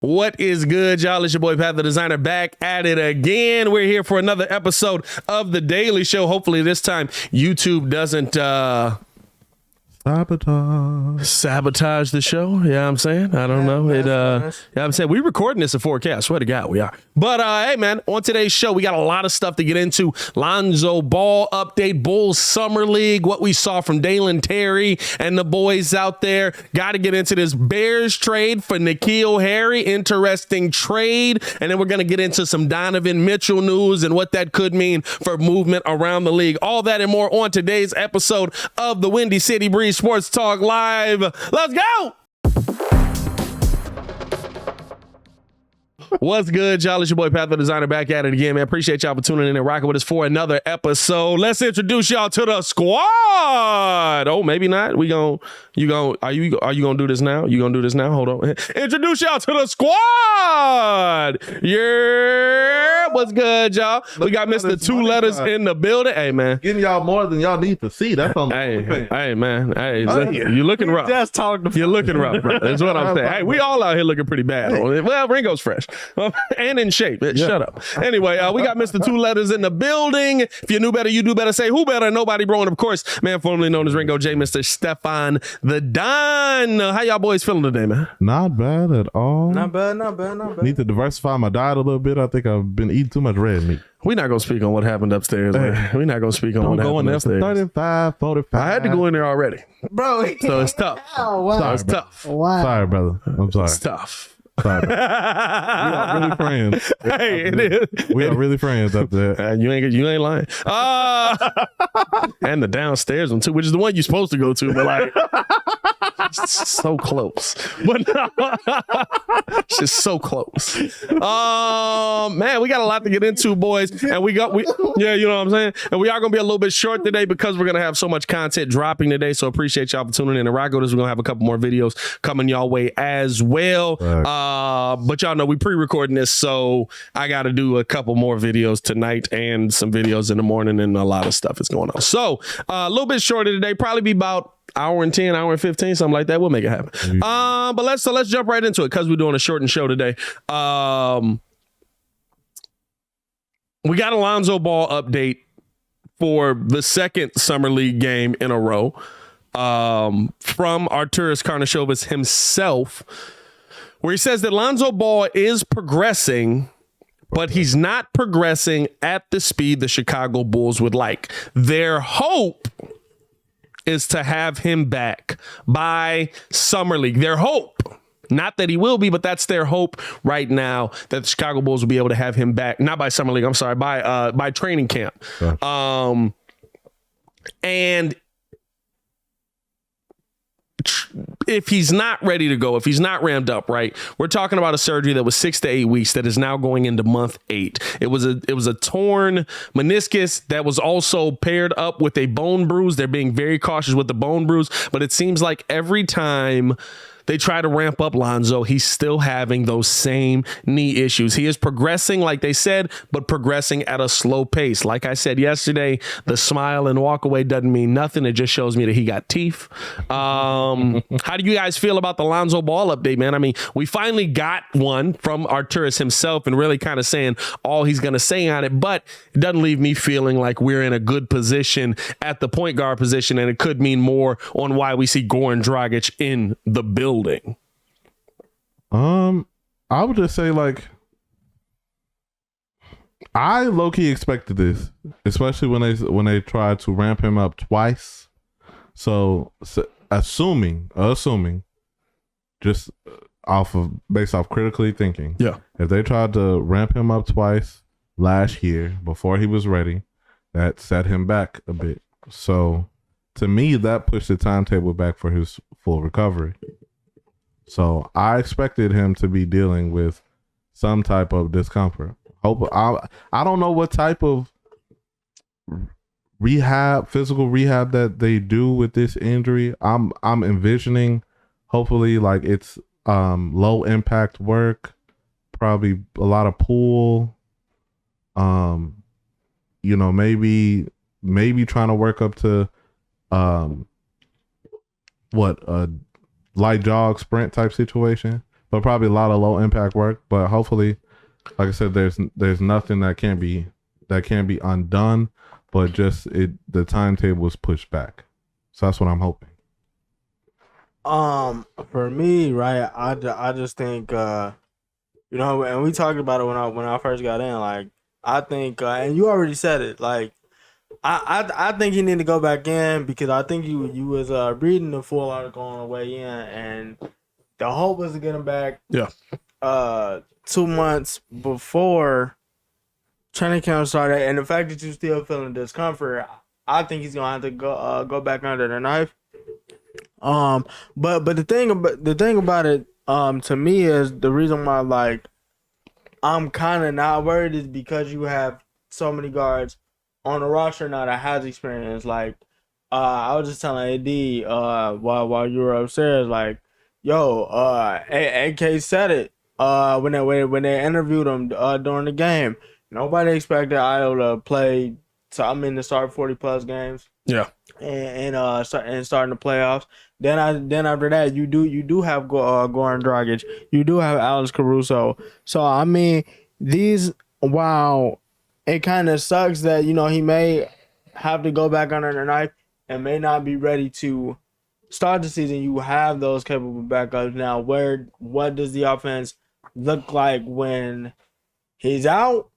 What is good, y'all? It's your boy Pat the Designer back at it again. We're here for another episode of The Daily Show. Hopefully this time YouTube doesn't sabotage the show. Yeah, you know what I'm saying? I don't know. It yeah, I'm saying we recording this at 4K. I swear to God we are. But hey man, on today's show, we got a lot of stuff to get into. Lonzo Ball update, Bulls Summer League, what we saw from Dalen Terry and the boys out there. Got to get into this Bears trade for N'Keal Harry. Interesting trade. And then we're going to get into some Donovan Mitchell news and what that could mean for movement around the league. All that and more on today's episode of the Windy City Breeze Sports Talk Live. Let's go. What's good, y'all? It's your boy Pat the Designer back at it again, man. Appreciate y'all for tuning in and rocking with us for another episode. Let's introduce y'all to the squad. Oh, maybe not. Are you gonna do this now? You gonna do this now? Hold on. Introduce y'all to the squad. Yeah, what's good, y'all? We got Mr. Two Letters in the building. Hey, man. Getting y'all more than y'all need to see. That's on. Hey, man. Hey, you looking rough. Just talking. You're looking rough, bro. That's what I'm saying. Hey, we all out here looking pretty bad. Well, Ringo's fresh. And in shape. Shut up. Anyway, we got Mr. Two Letters in the building. If you knew better, you do better. Say who better? Nobody, bro. And of course, man, formerly known as Ringo J, Mr. Stefan the Don. How y'all boys feeling today, man? Not bad at all. Not bad. Need to diversify my diet a little bit. I think I've been eating too much red meat. We're not going to speak on what happened upstairs, man. We're not going to speak on what happened upstairs. 35, 45. I had to go in there already. Bro. So it's tough. Oh, wow. So it's tough. Wow. Sorry, brother. I'm sorry. It's tough. Sorry. We are really friends. Hey, it is. We are really friends up there. You ain't lying. And the downstairs one too, which is the one you're supposed to go to, but like so close. But it's just so close. Man, we got a lot to get into, boys, and you know what I'm saying. And we are gonna be a little bit short today because we're gonna have so much content dropping today. So appreciate y'all for tuning in and rock with us. We're gonna have a couple more videos coming y'all way as well. But y'all know we pre-recording this, so I got to do a couple more videos tonight and some videos in the morning, and a lot of stuff is going on. So a little bit shorter today, probably be about hour and 10, hour and 15, something like that. We'll make it happen. But let's jump right into it because we're doing a shortened show today. We got a Lonzo Ball update for the second Summer League game in a row from Arturas Karnisovas himself, where he says that Lonzo Ball is progressing, but he's not progressing at the speed the Chicago Bulls would like. Their hope is to have him back by Summer League. Their hope, not that he will be, but that's their hope right now, that the Chicago Bulls will be able to have him back. Not by Summer League, I'm sorry, by training camp. Sure. And if he's not ready to go, if he's not ramped up, right, we're talking about a surgery that was 6 to 8 weeks that is now going into month 8. It was a torn meniscus that was also paired up with a bone bruise. They're being very cautious with the bone bruise, but it seems like every time they try to ramp up Lonzo, he's still having those same knee issues. He is progressing, like they said, but progressing at a slow pace. Like I said yesterday, the smile and walk away doesn't mean nothing. It just shows me that he got teeth. How do you guys feel about the Lonzo Ball update, man? I mean, we finally got one from Arturas himself and really kind of saying all he's going to say on it, but it doesn't leave me feeling like we're in a good position at the point guard position, and it could mean more on why we see Goran Dragic in the building. I would just say, like, I low-key expected this, especially when they tried to ramp him up twice. So assuming just based off critically thinking, if they tried to ramp him up twice last year before he was ready, that set him back a bit. So to me, that pushed the timetable back for his full recovery. So I expected him to be dealing with some type of discomfort. I don't know what type of physical rehab that they do with this injury. I'm envisioning, hopefully, like it's low impact work, probably a lot of pool. Maybe trying to work up to light jog sprint type situation. but probably a lot of low impact work. But hopefully, like I said, there's nothing that can't be undone, but just the timetable is pushed back. So that's what I'm hoping. For me, right, I just think you know, and we talked about it when I first got in. Like, I think, and you already said it. Like, I think he need to go back in because I think you was reading the full article on the way in, and the hope was to get him back. Yeah. 2 months before training camp started, and the fact that you still feeling discomfort, I think he's gonna have to go back under the knife. But the thing about it, to me is the reason why like I'm kind of not worried is because you have so many guards on the roster now that has experience. Like, I was just telling AD while you were upstairs, like, yo, AK said it when they interviewed him during the game. Nobody expected Io to play. So I mean to start 40+ games. Yeah. And starting the playoffs. Then after that, you do have Goran Dragic. You do have Alex Caruso. So I mean, while it kind of sucks that he may have to go back under the knife and may not be ready to start the season. You have those capable backups now. What does the offense look like when he's out?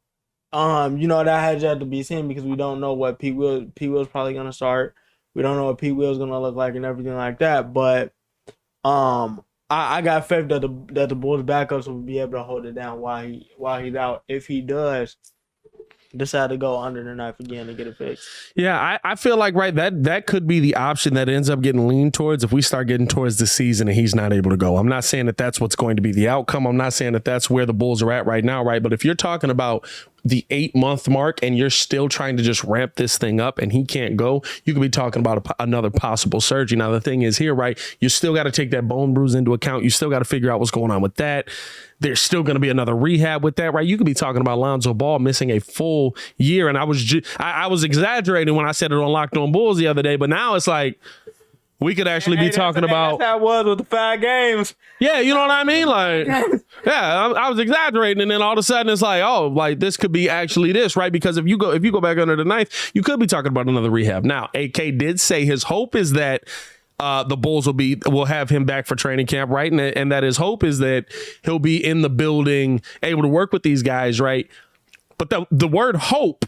That has yet to be seen because we don't know what Pete Will's probably gonna start. We don't know what Pete Will's gonna look like and everything like that. But I got faith that the Bulls backups will be able to hold it down while he's out. If he does decide to go under the knife again and get it fixed. Yeah, I feel like that could be the option that ends up getting leaned towards if we start getting towards the season and he's not able to go. I'm not saying that that's what's going to be the outcome. I'm not saying that that's where the Bulls are at right now, right? But if you're talking about the 8-month mark and you're still trying to just ramp this thing up and he can't go, you could be talking about another possible surgery. Now, the thing is here, right, you still got to take that bone bruise into account. You still got to figure out what's going on with that. There's still going to be another rehab with that, right? You could be talking about Lonzo Ball missing a full year. And I was exaggerating when I said it on Locked On Bulls the other day, but now it's like, we could actually be talking about. That's how it was with the 5 games. Yeah, you know what I mean? Like, yeah, I was exaggerating, and then all of a sudden it's like, oh, like this could be actually this, right? Because if you go back under the knife, you could be talking about another rehab. Now, AK did say his hope is that the Bulls will have him back for training camp, right? And that his hope is that he'll be in the building, able to work with these guys, right? But the word hope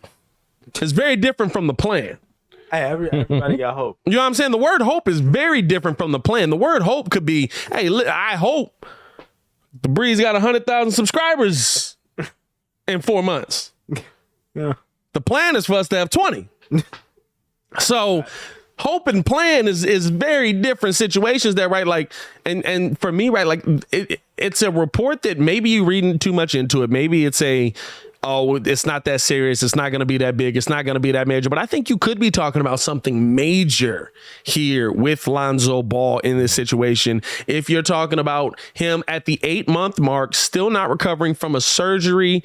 is very different from the plan. Hey, everybody got hope. You know what I'm saying? The word hope is very different from the plan. The word hope could be, hey, I hope the Breeze got 100,000 subscribers in 4 months. Yeah. The plan is for us to have 20. So hope and plan is very different situations there, right? Like, and for me, right, like it's a report that maybe you reading too much into it. Maybe it's it's not that serious. It's not going to be that big. It's not going to be that major. But I think you could be talking about something major here with Lonzo Ball in this situation. If you're talking about him at the 8-month mark, still not recovering from a surgery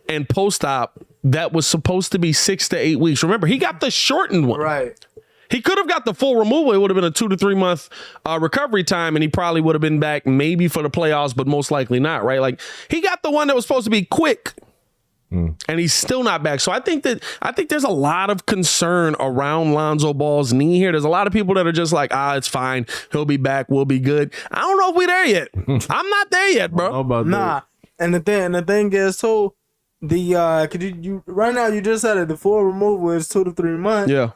and post-op that was supposed to be 6 to 8 weeks. Remember, he got the shortened one. Right. He could have got the full removal. It would have been a 2 to 3 month recovery time, and he probably would have been back maybe for the playoffs, but most likely not, right? Like, he got the one that was supposed to be quick. And he's still not back. So I think there's a lot of concern around Lonzo Ball's knee here. There's a lot of people that are just like, it's fine. He'll be back. We'll be good. I don't know if we're there yet. I'm not there yet, bro. Nah. And the thing is too, could you right now you just said it, the full removal is 2 to 3 months. Yeah.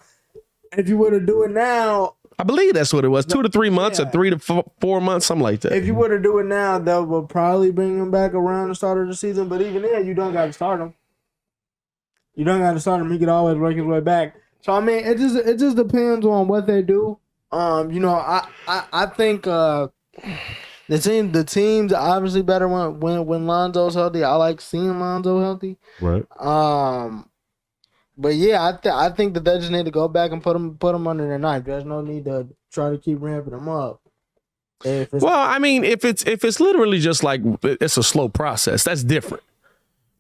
If you were to do it now, I believe that's what it was. 2 to 3 months or 3 to 4 months, something like that. if you were to do it now, that would probably bring him back around the start of the season. But even then, you don't got to start him. You don't got to start him. He could always work his way back. So I mean, it just depends on what they do. I think the team's obviously better when Lonzo's healthy. I like seeing Lonzo healthy. Right. But yeah, I think that they just need to go back and put him under the knife. There's no need to try to keep ramping him up. Well, I mean, if it's literally just like it's a slow process, that's different,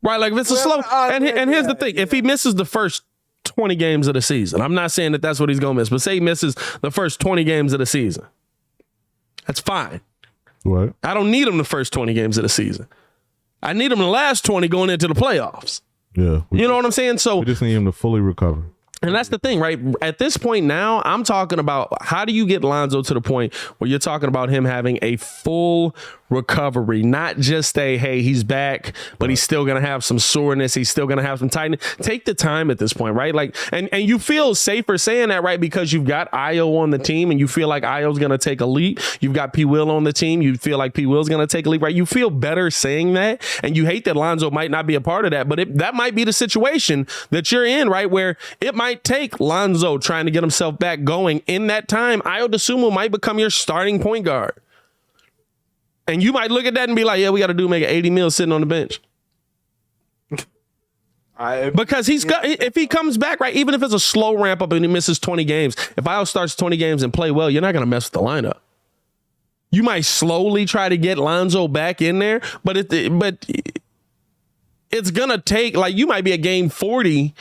right? Like if it's a slow, and here's the thing: if he misses the first 20 games of the season, I'm not saying that that's what he's gonna miss, but say he misses the first 20 games of the season, that's fine. Right. I don't need him the first 20 games of the season. I need him the last 20 going into the playoffs. Yeah. You know what I'm saying? So We just need him to fully recover. and that's the thing, right? At this point now, I'm talking about how do you get Lonzo to the point where you're talking about him having a full recovery, not just a, hey, he's back, but he's still going to have some soreness. He's still going to have some tightness. Take the time at this point, right? Like, and you feel safer saying that, right? Because you've got Io on the team and you feel like Io's going to take a leap. You've got P. Will on the team. You feel like P. Will's going to take a leap, right? You feel better saying that. And you hate that Lonzo might not be a part of that, but that might be the situation that you're in, right? Where it might take Lonzo trying to get himself back going. In that time, Io DeSumo might become your starting point guard. And you might look at that and be like, yeah, we got to do make an 80 mil sitting on the bench. Because if he comes back, right, even if it's a slow ramp up and he misses 20 games, if Io starts 20 games and play well, you're not going to mess with the lineup. You might slowly try to get Lonzo back in there, but it's going to take, like, you might be at game 40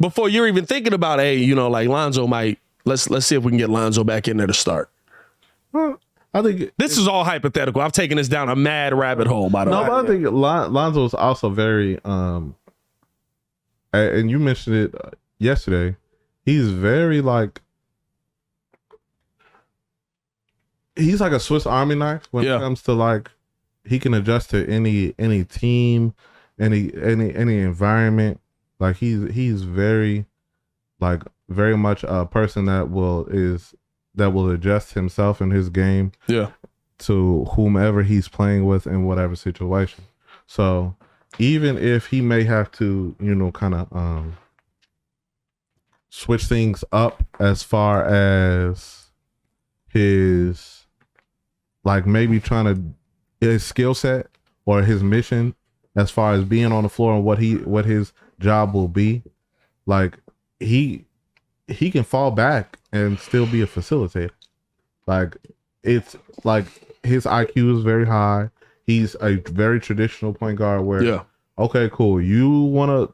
before you're even thinking about, hey, you know, like Lonzo might, let's see if we can get Lonzo back in there to start. Well, I think This is all hypothetical. I've taken this down a mad rabbit hole, by the way. no, but I think Lonzo is also very and you mentioned it yesterday. He's very like he's like a Swiss Army knife when it comes to like he can adjust to any team, any environment. Like he's very like very much a person that will adjust himself and his game to whomever he's playing with in whatever situation. So even if he may have to, you know, kind of switch things up as far as his like maybe trying to his skill set or his mission as far as being on the floor and what his job will be, like he can fall back and still be a facilitator. Like it's like his IQ is very high. He's a very traditional point guard where okay, cool. You wanna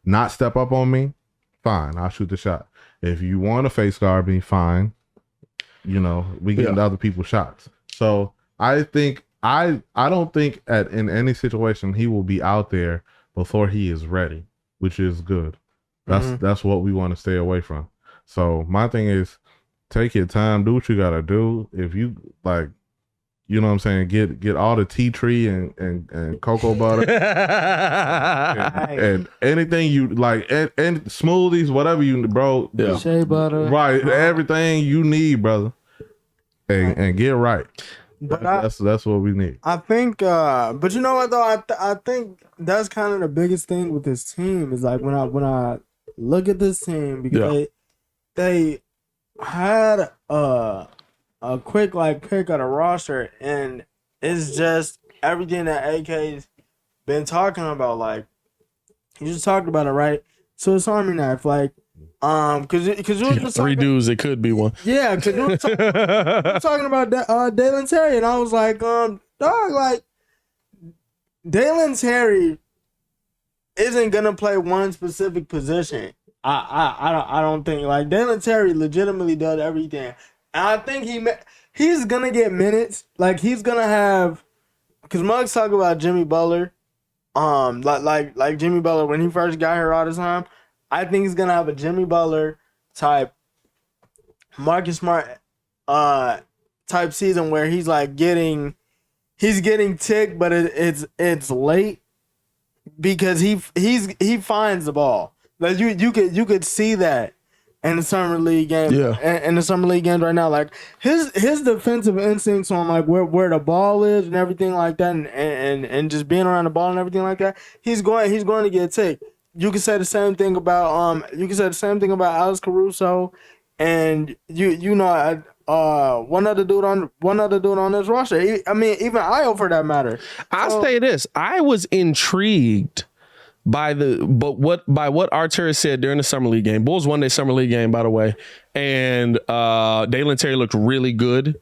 not step up on me? Fine, I'll shoot the shot. If you want to face guard me, fine. You know, we get other people's shots. So I think I don't think in any situation he will be out there before he is ready, which is good. That's what we want to stay away from. So my thing is take your time, do what you gotta do. If you like, you know what I'm saying, get all the tea tree and cocoa butter and anything you like and smoothies, whatever you bro. Shea butter. Right. Everything you need, brother. And get right. But that's what we need. I think, but you know what though? I think that's kind of the biggest thing with this team is like when I look at this team because they had a quick like pick of the roster and it's just everything that AK's been talking about. Like you just talked about it, right? So it's Army knife, like. Cause you were just three dudes, it could be one. Yeah, cause you were talking about Dalen Terry, and I was like, dog, like Dalen Terry isn't gonna play one specific position. I don't think like Dalen Terry legitimately does everything, and I think he's gonna get minutes. Like he's gonna have, cause Muggs talk about Jimmy Butler, like Jimmy Butler when he first got here all the time. I think he's gonna have a Jimmy Butler type, Marcus Smart type season where he's like getting ticked, but it's late because he finds the ball. Like you could see that in the summer league game. Yeah. In the summer league games right now, like his defensive instincts on like where the ball is and everything like that, and just being around the ball and everything like that, he's going to get ticked. You can say the same thing about Alex Caruso, and you know one other dude on this roster. Even Io for that matter. I'll say this: I was intrigued by what Artur said during the summer league game. Bulls won their summer league game, by the way, and Dalen Terry looked really good.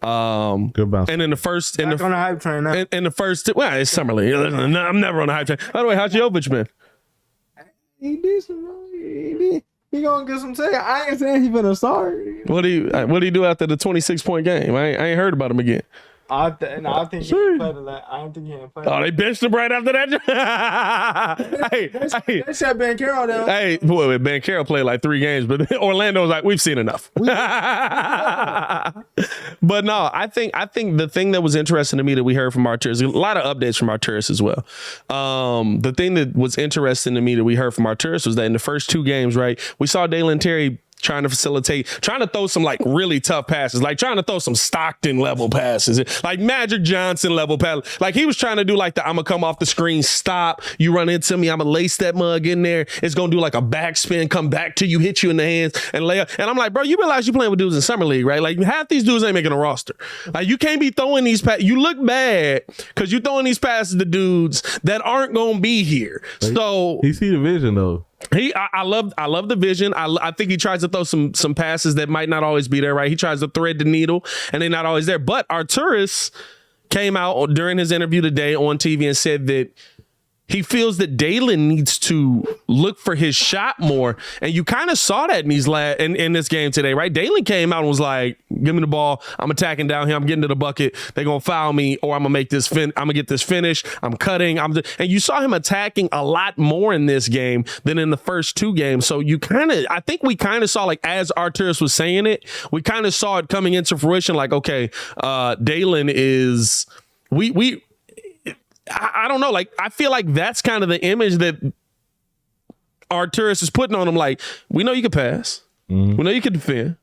Good bounce. And in the first, on the hype train now. In the first, well, it's summer league. I'm never on the hype train. By the way, how's Jovic been? He decent, bro. He gonna get some take. I ain't saying he finna start. What do you do after the 26-point game? I ain't heard about him again. I think he ain't played that. I don't think he ain't played. Oh, they benched him right after that. hey, They shut Ben Carroll down. hey, boy, Ben Carroll played like 3 games, but Orlando was like, we've seen enough. But no, I think the thing that was interesting to me that we heard from Arturis, a lot of updates from Arturis as well. The thing that was interesting to me that we heard from Arturis was that in the first 2 games, right, we saw Dalen Terry trying to facilitate, trying to throw some like really tough passes, like trying to throw some Stockton level passes, like Magic Johnson level passes. Like he was trying to do like I'm gonna come off the screen, stop, you run into me, I'm gonna lace that mug in there. It's gonna do like a backspin, come back to you, hit you in the hands and lay up. And I'm like, bro, you realize you playing with dudes in summer league, right? Like half these dudes ain't making a roster. Like you can't be throwing these passes. You look bad because you throwing these passes to dudes that aren't gonna be here. So he see the vision though. I love the vision. I think he tries to throw some passes that might not always be there, right? He tries to thread the needle and they're not always there. But Arturis came out during his interview today on TV and said that he feels that Dalen needs to look for his shot more. And you kind of saw that in this game today, right? Dalen came out and was like, give me the ball. I'm attacking down here. I'm getting to the bucket. They're going to foul me or I'm going to make this I'm going to get this finish. I'm cutting. And you saw him attacking a lot more in this game than in the first 2 games. So I think we kind of saw, like, as Arturis was saying it, we kind of saw it coming into fruition. Like, okay, Dalen is, I don't know. Like, I feel like that's kind of the image that Arturis is putting on him. Like, we know you can pass. Mm-hmm. We know you can defend.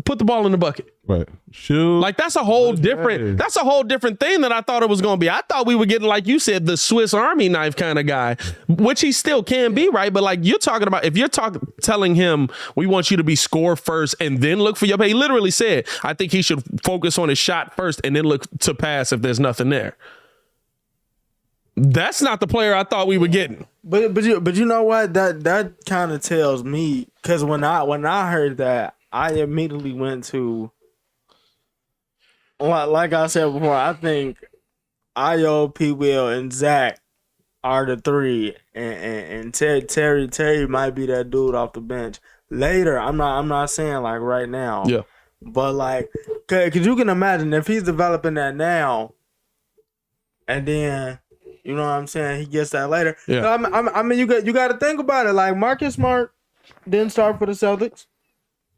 Put the ball in the bucket. Right. Shoot. Like, that's a whole different thing than I thought it was going to be. I thought we were getting, like you said, the Swiss Army knife kind of guy, which he still can be, right? But like you're talking about, if you're telling him we want you to be score first and then look for your pay, he literally said, I think he should focus on his shot first and then look to pass if there's nothing there. That's not the player I thought we were getting. But you know what? That kind of tells me, because when I heard that, I immediately went to, like I said before, I think Ayo, P. Will, and Zach are the 3, and Terry might be that dude off the bench later. I'm not saying like right now. Yeah. But like, cause you can imagine if he's developing that now, and then you know what I'm saying, he gets that later. Yeah. I mean, you got to think about it. Like Marcus Smart didn't start for the Celtics.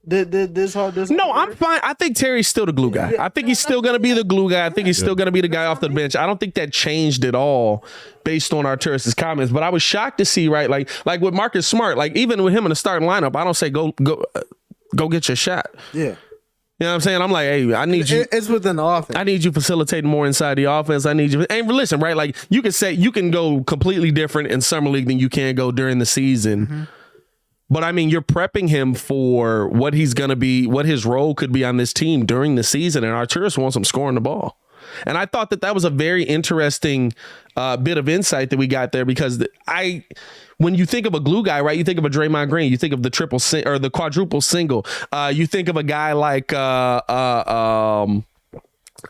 No, I'm fine. I think Terry's still the glue guy. I think he's still going to be the glue guy. I think he's still going to be the guy off the bench. I don't think that changed at all based on Arturis' comments. But I was shocked to see, right, like with Marcus Smart, like even with him in the starting lineup, I don't say go get your shot. Yeah. You know what I'm saying? I'm like, hey, I need you. It's within the offense. I need you facilitating more inside the offense. I need you. And listen, right, like you can go completely different in summer league than you can go during the season. Mm-hmm. But I mean, you're prepping him for what he's going to be, what his role could be on this team during the season. And Arturis wants him scoring the ball. And I thought that was a very interesting bit of insight that we got there, because when you think of a glue guy, right, you think of a Draymond Green, you think of the the quadruple single. You think of a guy like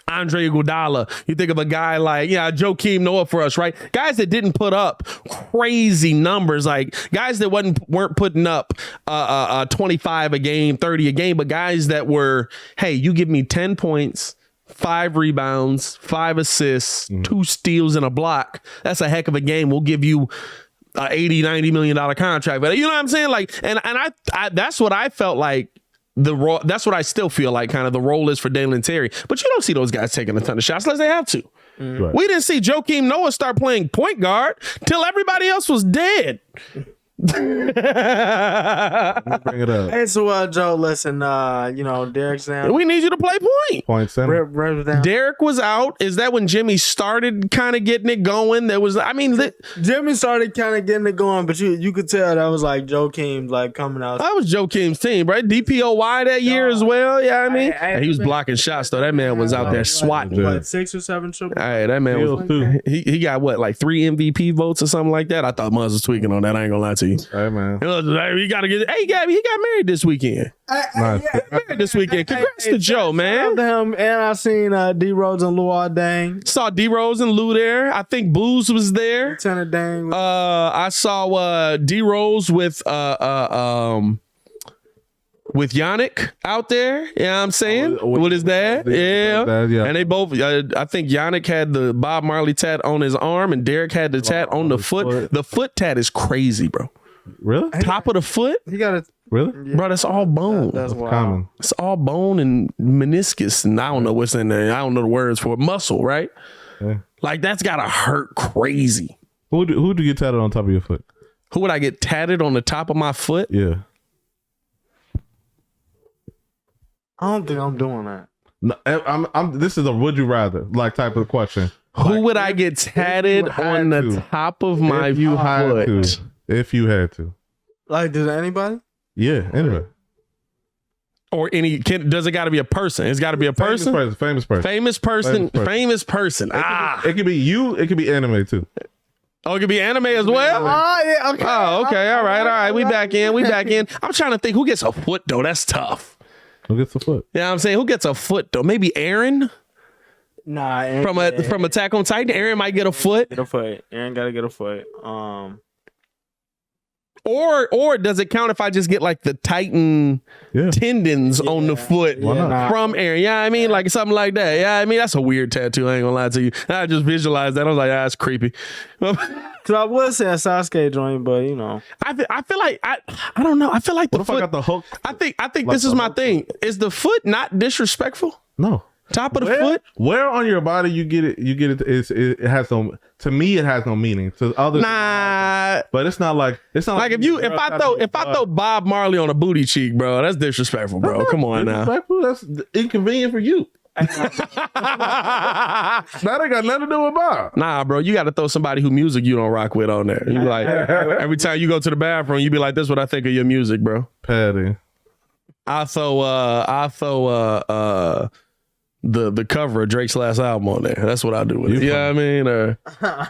Andre Iguodala. You think of a guy like, Joakim Noah for us, right? Guys that didn't put up crazy numbers, like guys that weren't putting up 25 a game, 30 a game, but guys that were, hey, you give me 10 points, 5 rebounds, 5 assists, 2 steals and a block. That's a heck of a game. We'll give you $80-90 million contract. But you know what I'm saying? Like, and I that's what I felt like. That's what I still feel like kind of the role is for Dalen Terry. But you don't see those guys taking a ton of shots unless they have to. Right. We didn't see Joakim Noah start playing point guard till everybody else was dead. Bring it up. Hey, so Joe, listen, Derek's down. We need you to play point center. Derek was out. Is that when Jimmy started kind of getting it going? Jimmy started kind of getting it going, but you could tell that was like Joakim's like coming out. That was Joakim's team, right? DPOY that year as well. Yeah, I mean, he was blocking shots though. That man was out there swatting. What, 6 or 7 triple? Hey, that man was. He got what, like 3 MVP votes or something like that. I thought Muzz was tweaking on that. I ain't gonna lie to you. Hey man, He got to get. Hey, Gabby, he got married this weekend. nice. Married this weekend. Congrats to Joe, man. Him, and I seen D Rose and Luau Dang. Saw D Rose and Lou there. I think Booze was there. Lieutenant Dang. I saw D Rose with Yannick out there. You know what I'm saying? With his dad. Yeah. Dad, yeah. And they both, I think Yannick had the Bob Marley tat on his arm and Derek had the tat on the foot. The foot tat is crazy, bro. Really? Top of the foot? He got a Really? Bro, that's all bone. That's wild. Common. It's all bone and meniscus. And I don't know what's in there. I don't know the words for it. Muscle, right? Yeah. Like, that's got to hurt crazy. Who'd you get tatted on top of your foot? Who would I get tatted on the top of my foot? Yeah. I don't think I'm doing that. No, I'm. This is a would you rather like type of question. Who would I get tatted had on the to. top of my If you had foot? to. If you had to. Like, does anybody? Yeah. Anyway. Or does it got to be a person? It's got to be a person. Famous person. Famous person. Famous person. It could be you. It could be anime too. Oh, it could be anime as well. Oh yeah, okay. Oh, okay. All right. We back in. I'm trying to think who gets a foot though. That's tough. Who gets the foot? Yeah, I'm saying who gets a foot though? Maybe Aaron Nah, Aaron, from Attack on Titan. Aaron might get a foot. get a foot. Aaron gotta get a foot. Or does it count if I just get like the Titan Yeah. tendons on the foot Why not? from Aaron? Yeah, I mean, like something like that. Yeah, I mean, that's a weird tattoo. I ain't gonna lie to you. I just visualized that. I was like, that's creepy. Cause I would say a Sasuke joint, but you know, I feel like I don't know. I feel like the What if I foot. got the hook? I think like this is the my hook thing. Is the foot not disrespectful? No. Top of the foot? Where on your body you get it? It has no. To me, it has no meaning. To others, Nah. but it's not like it's not Like if I throw Bob Marley on a booty cheek, bro, that's disrespectful, bro. Come on now. That's inconvenient for you. That ain't got nothing to do with Bob. Nah, bro, you got to throw somebody who music you don't rock with on there. You be like every time you go to the bathroom, you be like, "This is what I think of your music, bro." Patty. I throw the cover of Drake's last album on there. That's what I do with it. You You know what I mean?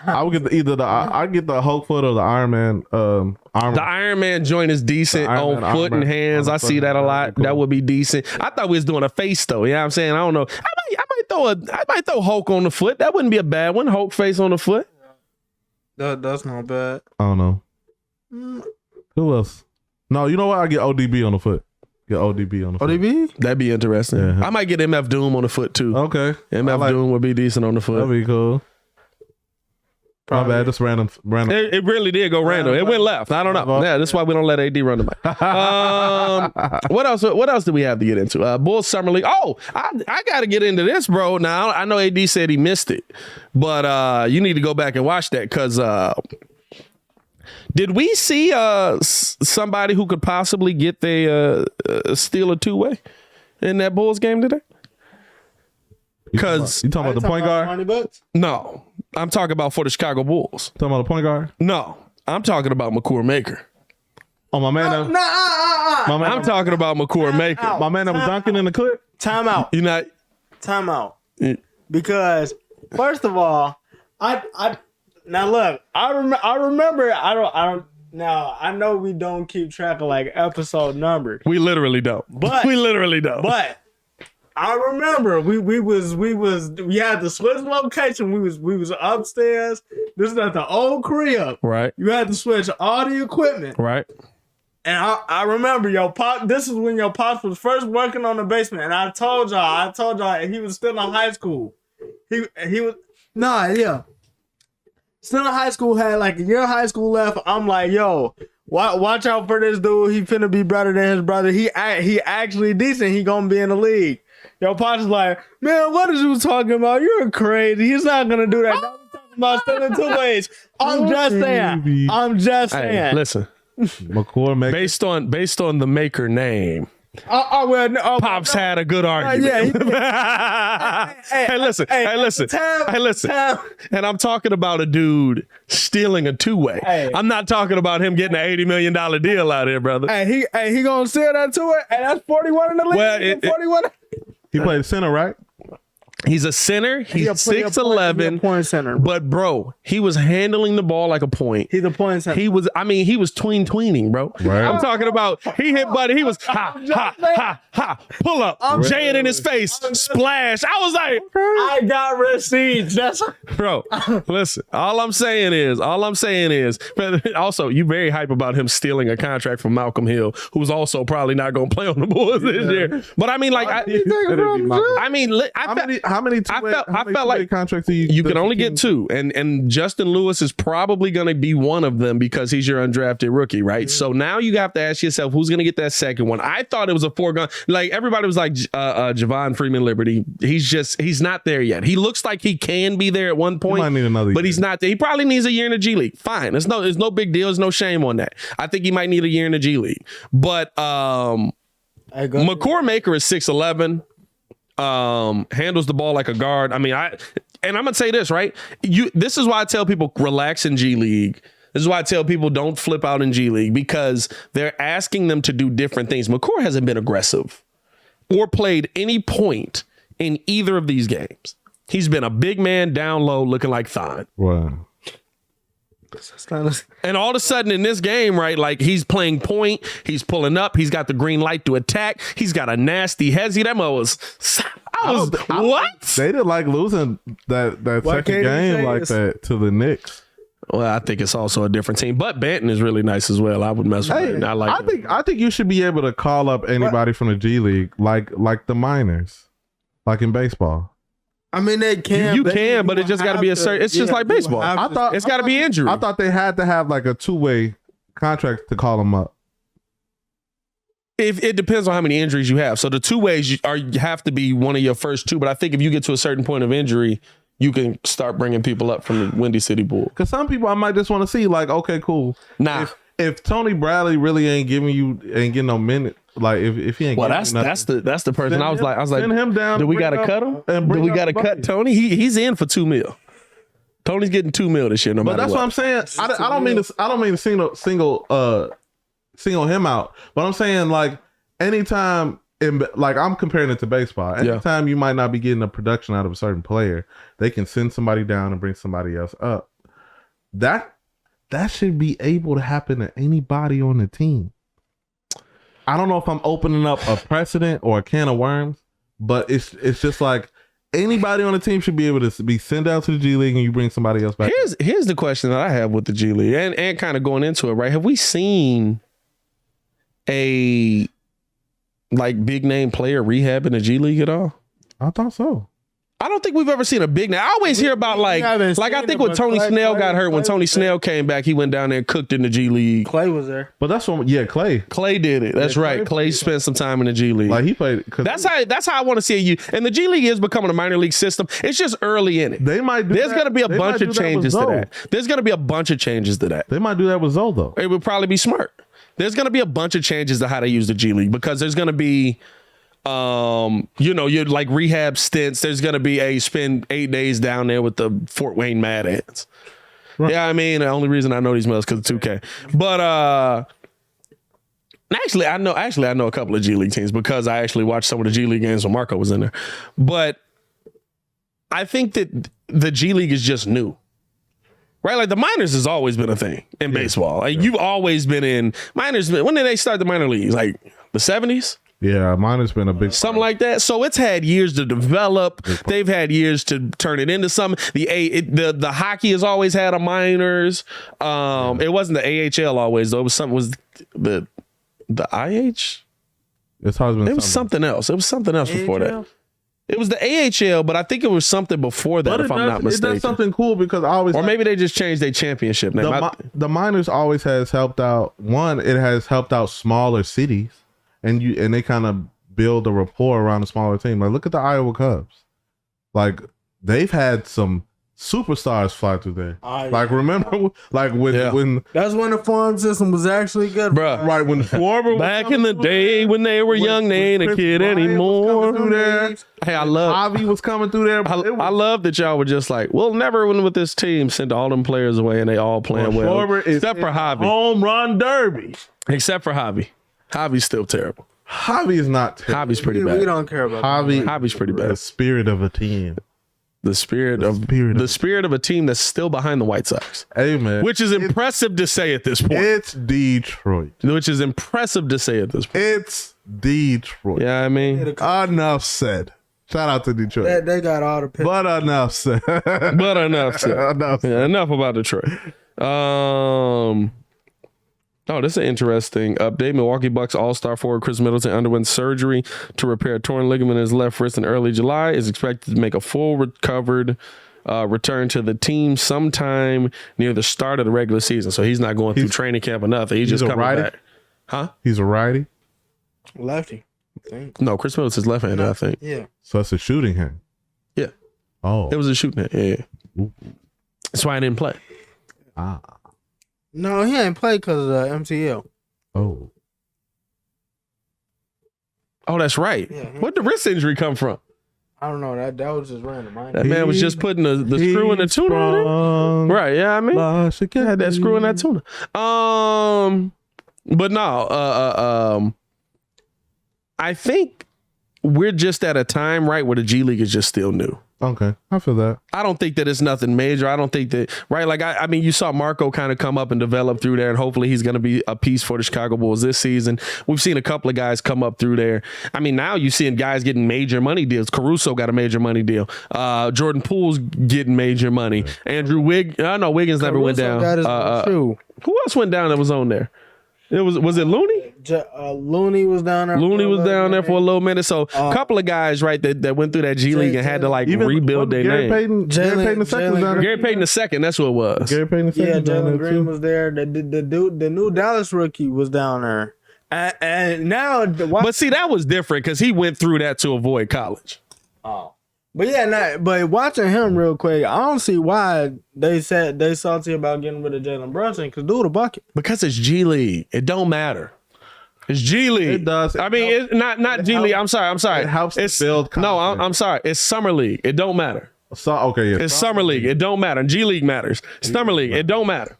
I would get I get the Hulk foot or the Iron Man armor. The Iron Man joint is decent The Iron on Man foot and armor hands. on I the see foot that a and lot. hands. Cool. That would be decent. I thought we was doing a face though. You know what I'm saying? I don't know. I might throw Hulk on the foot. That wouldn't be a bad one. Hulk face on the foot. that's not bad. I don't know. Who else? No, you know what? I get ODB on the foot. Get ODB on the foot. ODB? That'd be interesting. Yeah. I might get MF Doom on the foot too. Okay. MF Doom would be decent on the foot. That'd be cool. Probably. My bad. Just random. It really did go random. It went left. I don't know. Yeah, that's why we don't let AD run the mic. What else? What else do we have to get into? Bulls Summer League. Oh, I got to get into this, bro. Now I know AD said he missed it, but you need to go back and watch that because did we see somebody who could possibly get the steal a two-way in that Bulls game today? Because you talking about the point guard? no, I'm talking about for the Chicago Bulls. Talking about the point guard? No, I'm talking about McCour Maker. Oh, my man. My man. I'm talking about McCour Maker. My man that was dunking in the clip. Time out. You not? Time out. Mm. Because first of all, I now look, I remember I don't now I know we don't keep track of like episode numbers. We literally don't. But- we literally don't. But I remember we had to switch location. We was upstairs. This is at the old crib. right, You had to switch all the equipment. right. And I remember your pop. This is when your pops was first working on the basement, and I told y'all he was still in high school. He was still in high school. Had like a year of high school left. I'm like, yo, watch out for this dude. He finna be better than his brother. He actually decent. He gonna be in the league. Your pops is like, man, what is you talking about? You're crazy. He's not gonna do that. Now we talking about stealing two ways. I'm just saying. I'm just Hey, saying. listen. McCour Maker. Based on the Maker name, Pops had a good argument. Hey, listen. And I'm talking about a dude stealing a two-way. Hey. I'm not talking about him getting an $80 million deal out here, brother. Hey, he gonna steal that to it, and that's 41 in the league. Well, 41. He played center, right? He's a center. He's He a 6'11", point center. but bro, he was handling the ball like a point. He's a point center. He was tweening, bro. Right. I'm talking about he hit Buddy. He was ha, pull up, Jay it in his face, splash. I was like, I got receipts. That's bro, listen, all I'm saying is, also, you very hype about him stealing a contract from Malcolm Hill, who's also probably not going to play on the Bulls this year. But I mean, like, How many felt like contracts you can only get two, and Justin Lewis is probably going to be one of them because he's your undrafted rookie, right? So now you have to ask yourself who's going to get that second one. I thought it was a foregone. Like everybody was like Javon Freeman Liberty. He's not there yet. He looks like he can be there at one point, might need another but year. he's not there. He probably needs a year in the G League. Fine, there's no big deal. There's no shame on that. I think he might need a year in the G League, but McCord Maker is 6'11". Handles the ball like a guard. I mean, I'm gonna say this, right? This is why I tell people relax in G League. This is why I tell people don't flip out in G League, because they're asking them to do different things. McCord hasn't been aggressive or played any point in either of these games. He's been a big man down low looking like Thon. Wow. And all of a sudden in this game, right, like he's playing point, he's pulling up, he's got the green light to attack, he's got a nasty hezzy. That was what? They didn't like losing that second game like that to the Knicks. Well, I think it's also a different team, but Banton is really nice as well. I would mess with him. I think you should be able to call up anybody from the G League, like the minors, like in baseball. I mean, they can. You can, but it just got to be a certain. It's just like baseball. I thought it's got to be injury. I thought they had to have like a two-way contract to call them up. If it depends on how many injuries you have. So the two ways you have to be one of your first two. But I think if you get to a certain point of injury, you can start bringing people up from the Windy City Bull. Because some people I might just want to see like, okay, cool. Nah. If Tony Bradley really ain't getting no minute, like if he ain't. Well, that's the person. I was like, send him down. Do we got to cut him? Do we got to cut Tony? He's in for $2 million. Tony's getting $2 million this year, no matter what. But that's what I'm saying. I don't mean to single him out, but I'm saying like anytime. Like I'm comparing it to baseball. Anytime you might not be getting a production out of a certain player, they can send somebody down and bring somebody else up. That should be able to happen to anybody on the team. I don't know if I'm opening up a precedent or a can of worms, but it's just like anybody on the team should be able to be sent out to the G League and you bring somebody else back. Here's the question that I have with the G League and kind of going into it, right? Have we seen a like big name player rehab in the G League at all? I thought so. I don't think we've ever seen a big name. I always hear about I think when Tony Snell got hurt, when Tony Snell came back, he went down there and cooked in the G League. Clay was there. But that's when Clay. Clay did it. That's right. Clay spent some time in the G League. Like he played. That's how I want to see you. And the G League is becoming a minor league system. It's just early in it. They might do There's going to be a bunch of changes to that. There's going to be a bunch of changes to that. They might do that with Zoe though. It would probably be smart. There's going to be a bunch of changes to how they use the G League because there's going to be you're like rehab stints. There's going to be spend 8 days down there with the Fort Wayne Mad Ants. Right. Yeah, I mean, the only reason I know these males because of 2K. But actually, I know a couple of G League teams because I actually watched some of the G League games when Marco was in there. But I think that the G League is just new. Right? Like the minors has always been a thing in baseball. Like you've always been in minors. When did they start the minor leagues? Like the 70s? Yeah, mine has been a big something like that. So it's had years to develop. They've had years to turn it into something. The hockey has always had a minors. It wasn't the AHL always though. It was something. Was the IH? It's always been. It was something else. It was something else before that. It was the AHL, but I think it was something before that. If I'm not mistaken, it does something cool because I always. Or maybe they just changed their championship name. The minors always has helped out. One, it has helped out smaller cities. And they kind of build a rapport around a smaller team. Like look at the Iowa Cubs. Like they've had some superstars fly through there. Like remember, like when that's when the farm system was actually good, bruh. Right when Schwarber back in the day when they were young, they ain't a kid anymore. Hey, I love Javi was coming through there. I love that y'all were just like, we'll never win with this team. Send all them players away and they all playing well, except for Javi. Home run derby. Except for Javi. Javi's still terrible. Javi is not terrible. Javi's pretty We bad. don't care about Javi's pretty The bad. spirit of a team. The spirit of a team that's still behind the White Sox, Hey man, which is impressive to say at this point. it's Detroit. Which is impressive to say at this point. It's Detroit. Yeah, I mean, Enough said. Shout out to Detroit. They got all the pictures. But enough said. but enough. Enough said. Yeah, enough about Detroit. Oh, this is an interesting update. Milwaukee Bucks All-Star forward Chris Middleton underwent surgery to repair a torn ligament in his left wrist in early July. Is expected to make a full recovered return to the team sometime near the start of the regular season. So he's not going through training camp or nothing. He's just a coming righty? back. Huh? He's a righty, Lefty. I think. No, Chris Middleton's left-handed, I think. Yeah. so it's a shooting hand. Yeah. Oh. It was a shooting hand. Yeah. Ooh. That's why I didn't play. Ah. No, he ain't played because of the MCL. Oh. Oh, that's right. Yeah. Where'd the wrist injury come from? I don't know. That was just random. I ain't That man was just putting the screw in the tuna on it. Right, yeah, I mean, had that screw in that tuna. But no, I think we're just at a time, right, where the G League is just still new. Okay, I feel that. I don't think that it's nothing major. I don't think that, right? Like, I mean, you saw Marco kind of come up and develop through there, and hopefully he's going to be a piece for the Chicago Bulls this season. We've seen a couple of guys come up through there. I mean, now you're seeing guys getting major money deals. Caruso got a major money deal. Jordan Poole's getting major money. Andrew Wiggins never went down. Got his own shoe. Who else went down that was on there? Was it Looney? Looney was down there. Looney was down there for a little minute. So a couple of guys, right, that went through that G League and had to like rebuild their Gary name. Gary Payton the second was down there. Gary Payton II, that's what it was. Gary Payton the second Yeah, was down Jalen there Green too. was there. The new Dallas rookie was down there. And now, But see, that was different because he went through that to avoid college. but yeah, but watching him real quick, I don't see why they said they salty about getting rid of Jalen Brunson because dude a bucket. Because it's G League. It don't matter. It's G League. It does. I mean, it's not G League. I'm sorry. It helps to it's, build No, confidence. I'm sorry. It's Summer League. It don't matter. So okay, yeah. It's Summer League. It don't matter. G League matters. Summer League. It don't matter.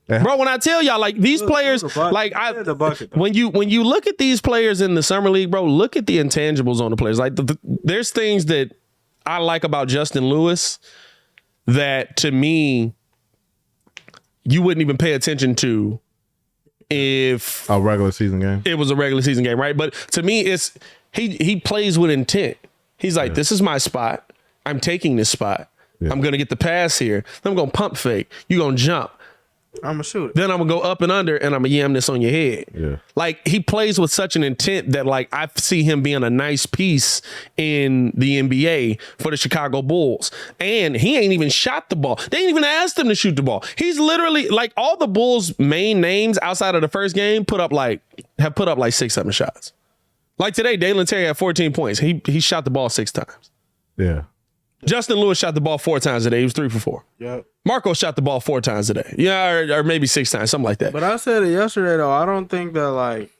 Yeah. Bro, when I tell y'all, like these players, the bucket. like Yeah, the bucket, though. when you look at these players in the Summer League, bro, look at the intangibles on the players. Like there's things that I like about Justin Lewis that to me you wouldn't even pay attention to if A regular season game. it was a regular season game, right? But to me, it's he plays with intent. He's like, this is my spot. I'm taking this spot. Yeah. I'm gonna get the pass here. Then I'm gonna pump fake. You're gonna jump. I'm a shooter. Then I'm gonna go up and under, and I'm gonna yam this on your head. Yeah. Like he plays with such an intent that like I see him being a nice piece in the NBA for the Chicago Bulls. And he ain't even shot the ball. They ain't even asked him to shoot the ball. He's literally like all the Bulls' main names outside of the first game have put up like 6-7 shots. Like today, Dalen Terry had 14 points. He shot the ball 6 times. Yeah. Justin Lewis shot the ball 4 times today. He was 3 for 4. Yep. Marco shot the ball 4 times today. Yeah, or maybe 6 times, something like that. But I said it yesterday though. I don't think that like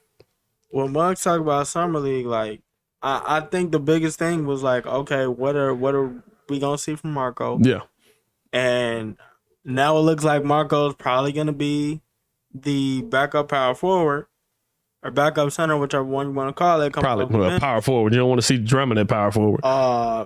when Muggs talk about Summer League, like I think the biggest thing was like, okay, what are we gonna see from Marco? Yeah. And now it looks like Marco's probably gonna be the backup power forward or backup center, whichever one you want to call it. Probably power forward. You don't want to see Drummond at power forward. Yeah.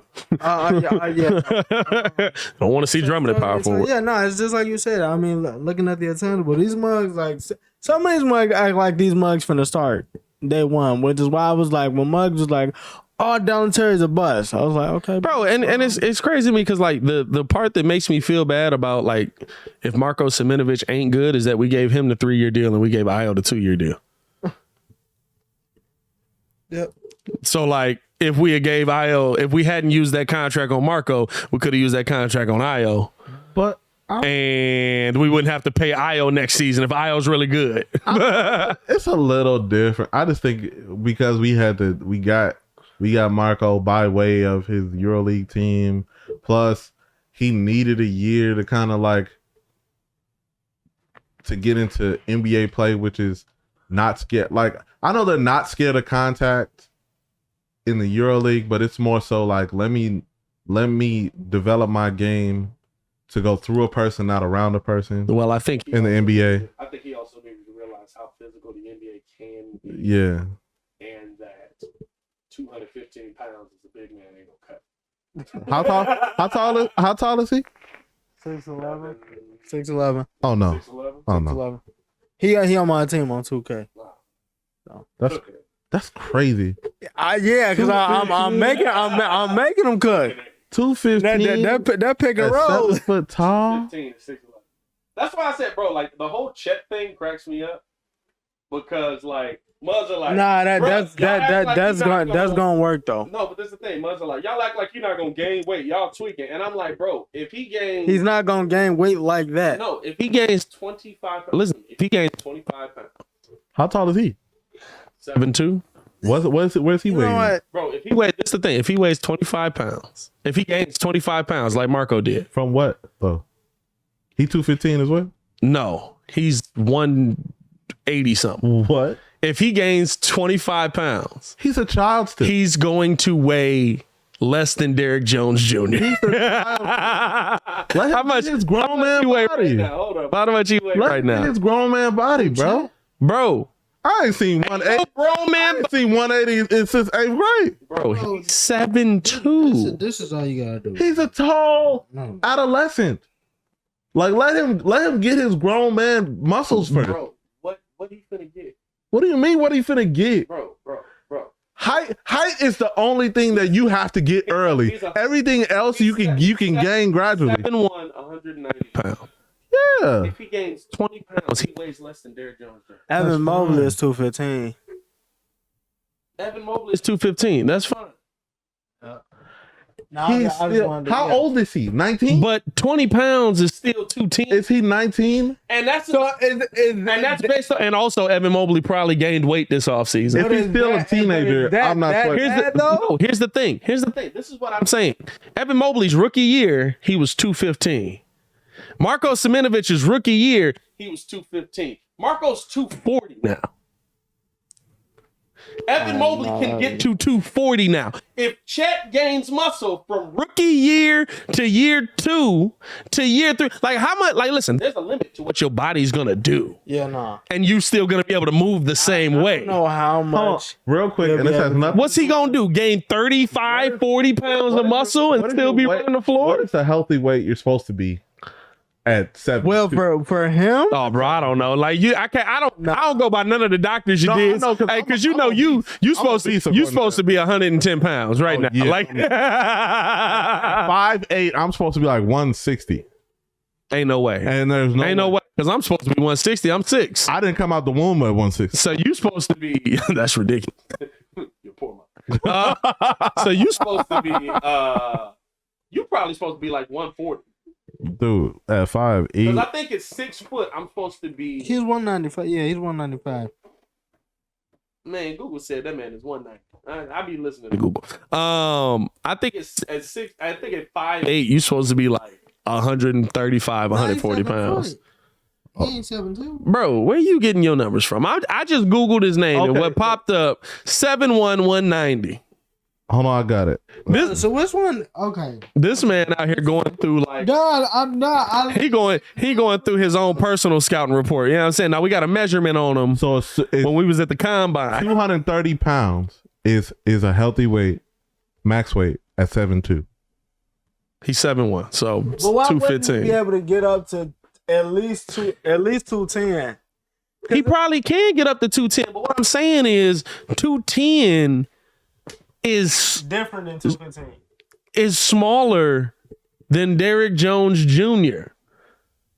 Don't want to see Drummond at power forward. Yeah, no, it's just like you said. I mean, looking at the intangible, these mugs, like some of these mugs act like these mugs finna start day one, which is why I was like, when Muggs was like, "Oh, Dalen Terry's a bust," I was like, okay, Bro, and it's crazy to me because like the part that makes me feel bad about like if Marko Seminovic ain't good is that we gave him the 3-year deal and we gave Ayo the 2-year deal. Yep. So like if we hadn't used that contract on Marco, we could have used that contract on Ayo. But And we wouldn't have to pay Ayo next season if Ayo's really good. it's a little different. I just think because we got Marco by way of his EuroLeague team. Plus, he needed a year to kind of like to get into NBA play, which is not scared. Like I know they're not scared of contact in the EuroLeague, but it's more so like let me develop my game to go through a person, not around a person. Well, I think In the NBA, I think he also needed to realize how physical the NBA can be. yeah. And How tall is he? 6'11". 6'11". Oh no. Oh no. 6'11". He on my team on 2K. That's crazy. Yeah, because I'm making him cook. 215. That pick and roll. 7 foot tall. 15, 6'11". That's why I said, bro, like the whole Chet thing cracks me up because like Muzz are like, Nah, bro, that's gonna work though. No, but this is the thing, Muzz are like, y'all act like you're not gonna gain weight, y'all tweaking, and I'm like, bro, if he gains, He's not gonna gain weight like that. no, if he gains 25, listen, if he gains 25 pounds, How tall is he? 7'2". Where's he You know weighing? what? Bro, if he weighs, this is the thing, if he weighs 25 pounds, if he gains 25 pounds like Marco did, From what though? He 215 as well? no, he's 180 something. What? If he gains 25 pounds, He's a child still. he's going to weigh less than Derrick Jones Jr. Let him How much? get his grown how much man you weigh body. right now? Hold up. How much you weigh Let right him get now, his grown man body, bro. bro? I ain't seen 180. Bro, I man, ain't seen 180 since 8th grade. bro, he's 7'2". This is all you gotta do. He's a tall No. adolescent. Like let him get his grown man muscles first. Bro, what he finna get, What do you mean? What he finna get? bro? Height is the only thing that you have to get early. Everything else you can gain gradually. 7'1", 190 pounds. Yeah. If he gains 20 pounds, he weighs less than Derrick Jones Jr. Evan Mobley is 215. Evan Mobley is 215. That's fine. How old is he? 19? But 20 pounds is still 210. Is he 19? And that's based on, and also Evan Mobley probably gained weight this offseason. If he's still a teenager, I'm not sweating. Here's the thing. This is what I'm saying. Evan Mobley's rookie year, he was 215. Marko Simonovic's rookie year, he was 215. Marco's 240 now. Evan Mobley can get to 240 now. If Chet gains muscle from rookie year to year 2 to year 3, like how much? Like, listen, there's a limit to what your body's gonna do, Yeah, nah. and you still gonna be able to move the same way. I don't know how much. Real quick, and this has nothing. What's he gonna do? Gain 35, 40 pounds of muscle and still be running the floor? What is the healthy weight you're supposed to be at 7? Well, for him, Oh, bro, I don't know. Like I don't go by none of the doctors you No, I did. know, 'cause Hey, I'm because a- you know I'm a you beast. supposed I'm a to beast you according to supposed to be 110 pounds right now. yeah. Like 5'8", I'm supposed to be like 160. ain't no way. And there's no way. Because I'm supposed to be 160. I'm 6. I didn't come out the womb at 160. So you supposed to be that's ridiculous. You're poor man. So you supposed to be you probably supposed to be like 140. Dude, at 5'8". Because I think it's 6 foot. I'm supposed to be. He's 195. Yeah, he's 195. Man, Google said that man is 190. I be listening to Google. I think it's at 6. I think at 5'8", you're supposed to be like 135, 140 pounds. He ain't 7'2". Bro, where you getting your numbers from? I just Googled his name and Okay. what popped up 7'1", 190. Hold on, I got it. So which one? Okay. This man out here going through like God, I'm not. he going through his own personal scouting report. You know what I'm saying? Now we got a measurement on him So it's when we was at the combine. 230 pounds is a healthy weight, max weight at 7'2". He's 7'1", so but why wouldn't he 215. be able to get up to at least 210? He probably can get up to 210, but what I'm saying is 210 is Different than 215. smaller than Derrick Jones Jr.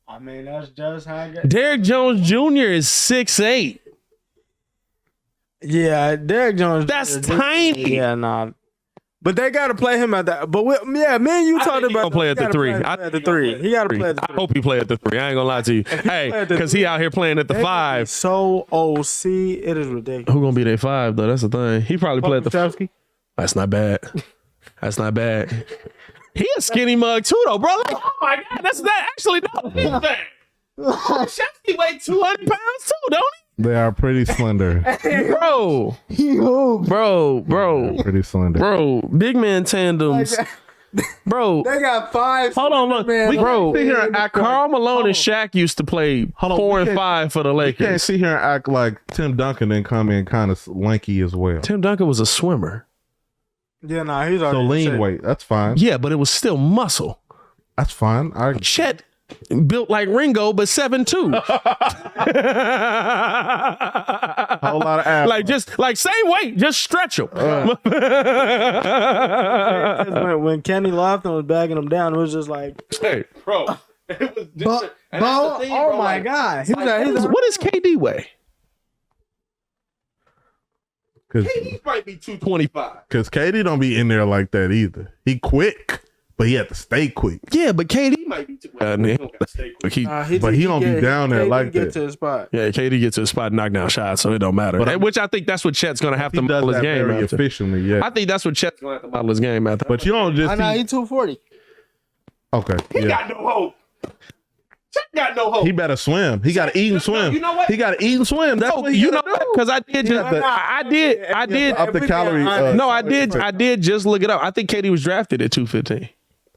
I mean, that's just how I get. Derrick Jones Jr. is 6'8". Yeah, Derrick Jones. That's tiny. Yeah, nah. But they got to play him at that. But yeah, me and you I talked think he about gonna play he at the gotta 3. play I at the 3. He got to play at the I 3. hope he play at the 3. I ain't gonna lie to you. Hey, play at the because he out here playing at the 5. So OC, it is ridiculous. Who gonna be their 5 though? That's the thing. He probably play at the. Pokusevski? That's not bad. That's not bad. He a skinny mug too though, bro. Like, oh my god, that's that actually not anything. Shefty weigh 200 pounds too, don't They are pretty slender. he? Bro, Pretty slender. bro, big man tandems, bro. They got 5. Hold on, look, Man, bro. sit here and act Karl Malone and Shaq used to play Hold on, 4 we and can't- 5 for the You can't Lakers. sit here and act like Tim Duncan and come in kind of lanky as well. Tim Duncan was a swimmer. Yeah, nah, he's So already lean said- weight. That's fine. Yeah, but it was still muscle. That's fine. Chet built like Ringo, but 7'2". A whole lot of ass. Like just like same weight, just stretch him. when Kenny Lofton was bagging him down, it was just like, Hey, bro. It was Bo, different. And that's the thing, oh bro, my like, God. what does KD weigh? Because He might be 225. KD don't be in there like that either. He quick, but he had to stay quick. Yeah, but KD might be too. He don't gotta stay quick. But he don't be down there like get that. to his spot. Yeah, KD gets to a spot and knock down shots, so it don't matter. But Which I think that's what Chet's gonna have He to does model his that game very after. efficiently, yeah. I think that's what Chet's gonna have to model his game after. But you don't just I know see, he's 240. okay. Yeah. got no hope. Chet got no hope. He better swim. He got to eat and swim. You know what? He got to eat and swim. That's what he you know gotta do. because I did just Yeah, I did Up the calorie. no I did just look it up. I think KD was drafted at 215.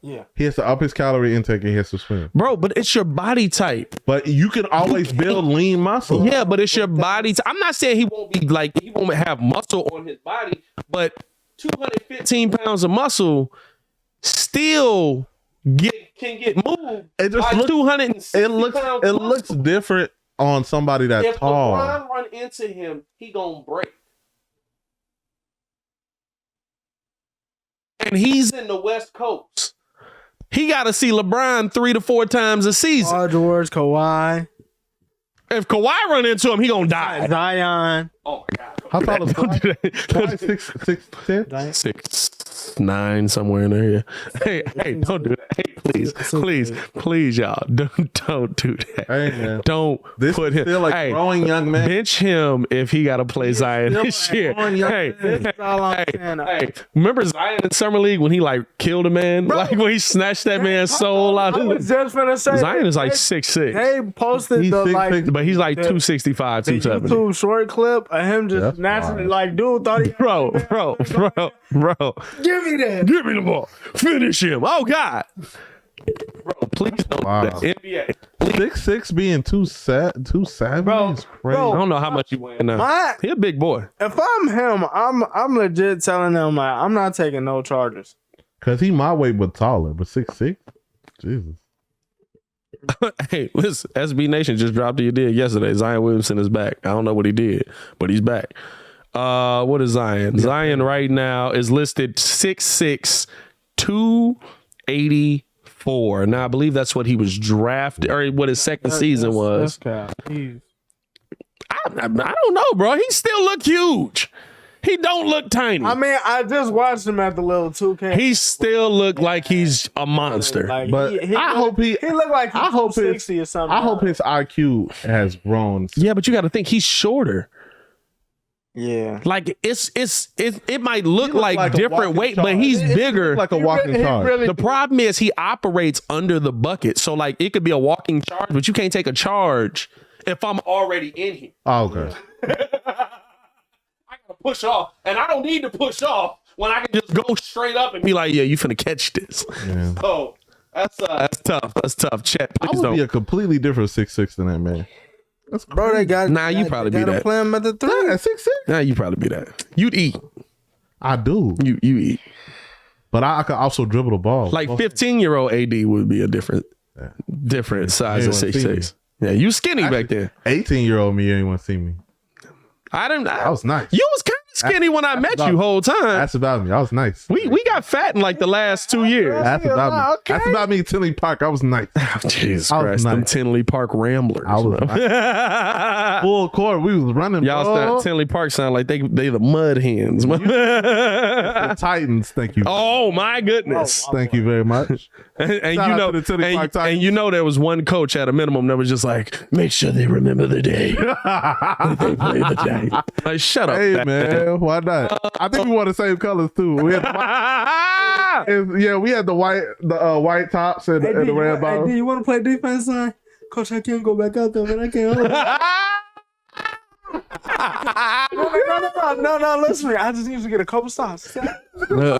Yeah. He has to up his calorie intake and he has to swim. Bro, but it's your body type. But you can always build lean muscle. Yeah, but it's your body type. I'm not saying he won't have muscle on his body, but 215 pounds of muscle still can get moved. It just by looks 260 it looks different on somebody that's If tall. LeBron run into him, he gonna break. And he's in the West Coast. He got to see LeBron 3 to 4 times a season. Paul George, Kawhi, If Kawhi run into him, he gonna die. Zion. Oh my God! How tall is Don't do that. Kawhi? 6'10"? 6'9", somewhere in there. Yeah. Hey, don't do that. Hey, please, y'all, don't do that. Hey, man. Don't This put is him. still a Hey, growing young man. bench him if he got to play Zion still this a year. growing young Hey, man. That's all I'm saying. hey, remember Zion in Summer League when he like killed a man? Like when he snatched that man's soul out I of was him? just finna say Zion is like they- 6'6", They posted He's the 6'6", but he's like the- 265, the 270. YouTube short clip of him just That's naturally wild. like, dude thought he Bro, give me that. give me the ball. Finish him. Oh, God. Bro, please don't Wow. do that. NBA. 6'6" being 270 Bro, is crazy. bro. I don't know how much you weigh now. My, He a big boy. if I'm him, I'm legit telling them like I'm not taking no charges. Because he my weight but taller, but 6'6"? Jesus. Hey, listen, SB Nation just dropped your dig yesterday. Zion Williamson is back. I don't know what he did, but he's back. What is Zion? Zion right now is listed 6'6", 284. Now I believe that's what he was drafted, or what his second season was. That's I don't know, bro. He still look huge. He don't look tiny. I mean, I just watched him at the little 2K. He still look like he's a monster. Like, But I hope he looked like I hope his 60 or something. I hope his IQ has grown. Yeah, but you got to think he's shorter. Yeah. Like it might look look like, like a different walking weight, but charge. he's bigger. Like a walking charge. The problem is he operates under the bucket. So like it could be a walking charge, but you can't take a charge if I'm already in here. Oh, okay. I gotta push off, and I don't need to push off when I can just go straight up and be like, "Yeah, you finna catch this." Yeah. So that's tough. That's tough. Chet, I please would be don't. a completely different 6'6" than that man. That's Bro, they got Nah, you probably be gotta that. play him at the 3. Yeah, 6'6". Nah, you probably be that. You'd eat. I do, You eat. but I could also dribble the ball. Like 15-year-old AD would be a different size of Anyone see 6'6". Yeah, you skinny back there. 18-year-old me, anyone see me? I was nice. You was kind of skinny when I met you whole time. That's about me. I was nice. We got fat in like the last 2 years. That's about me. Okay. That's about me. Tinley Park. I was nice. Jesus I was Christ, them nice. Tinley Park Ramblers. I was bro. Full court. We was running. Y'all bro. sound, Tinley Park sound like they the mud hens. The Titans. Thank you. Oh my goodness! Thank you very much. And Shout you out know, to the Tinley Park Titans. and you know, there was one coach at a minimum that was just like, make sure they remember the day that they play the day. Like, shut up, Hey fat man, why not? I think we wore the same colors too. We had the white, we had the white tops and, and the red bottoms. you want to play defense, son? Coach, I can't go back out there, man. I can't. Hold on. No, listen to me. I just need to get a couple stops. I can't go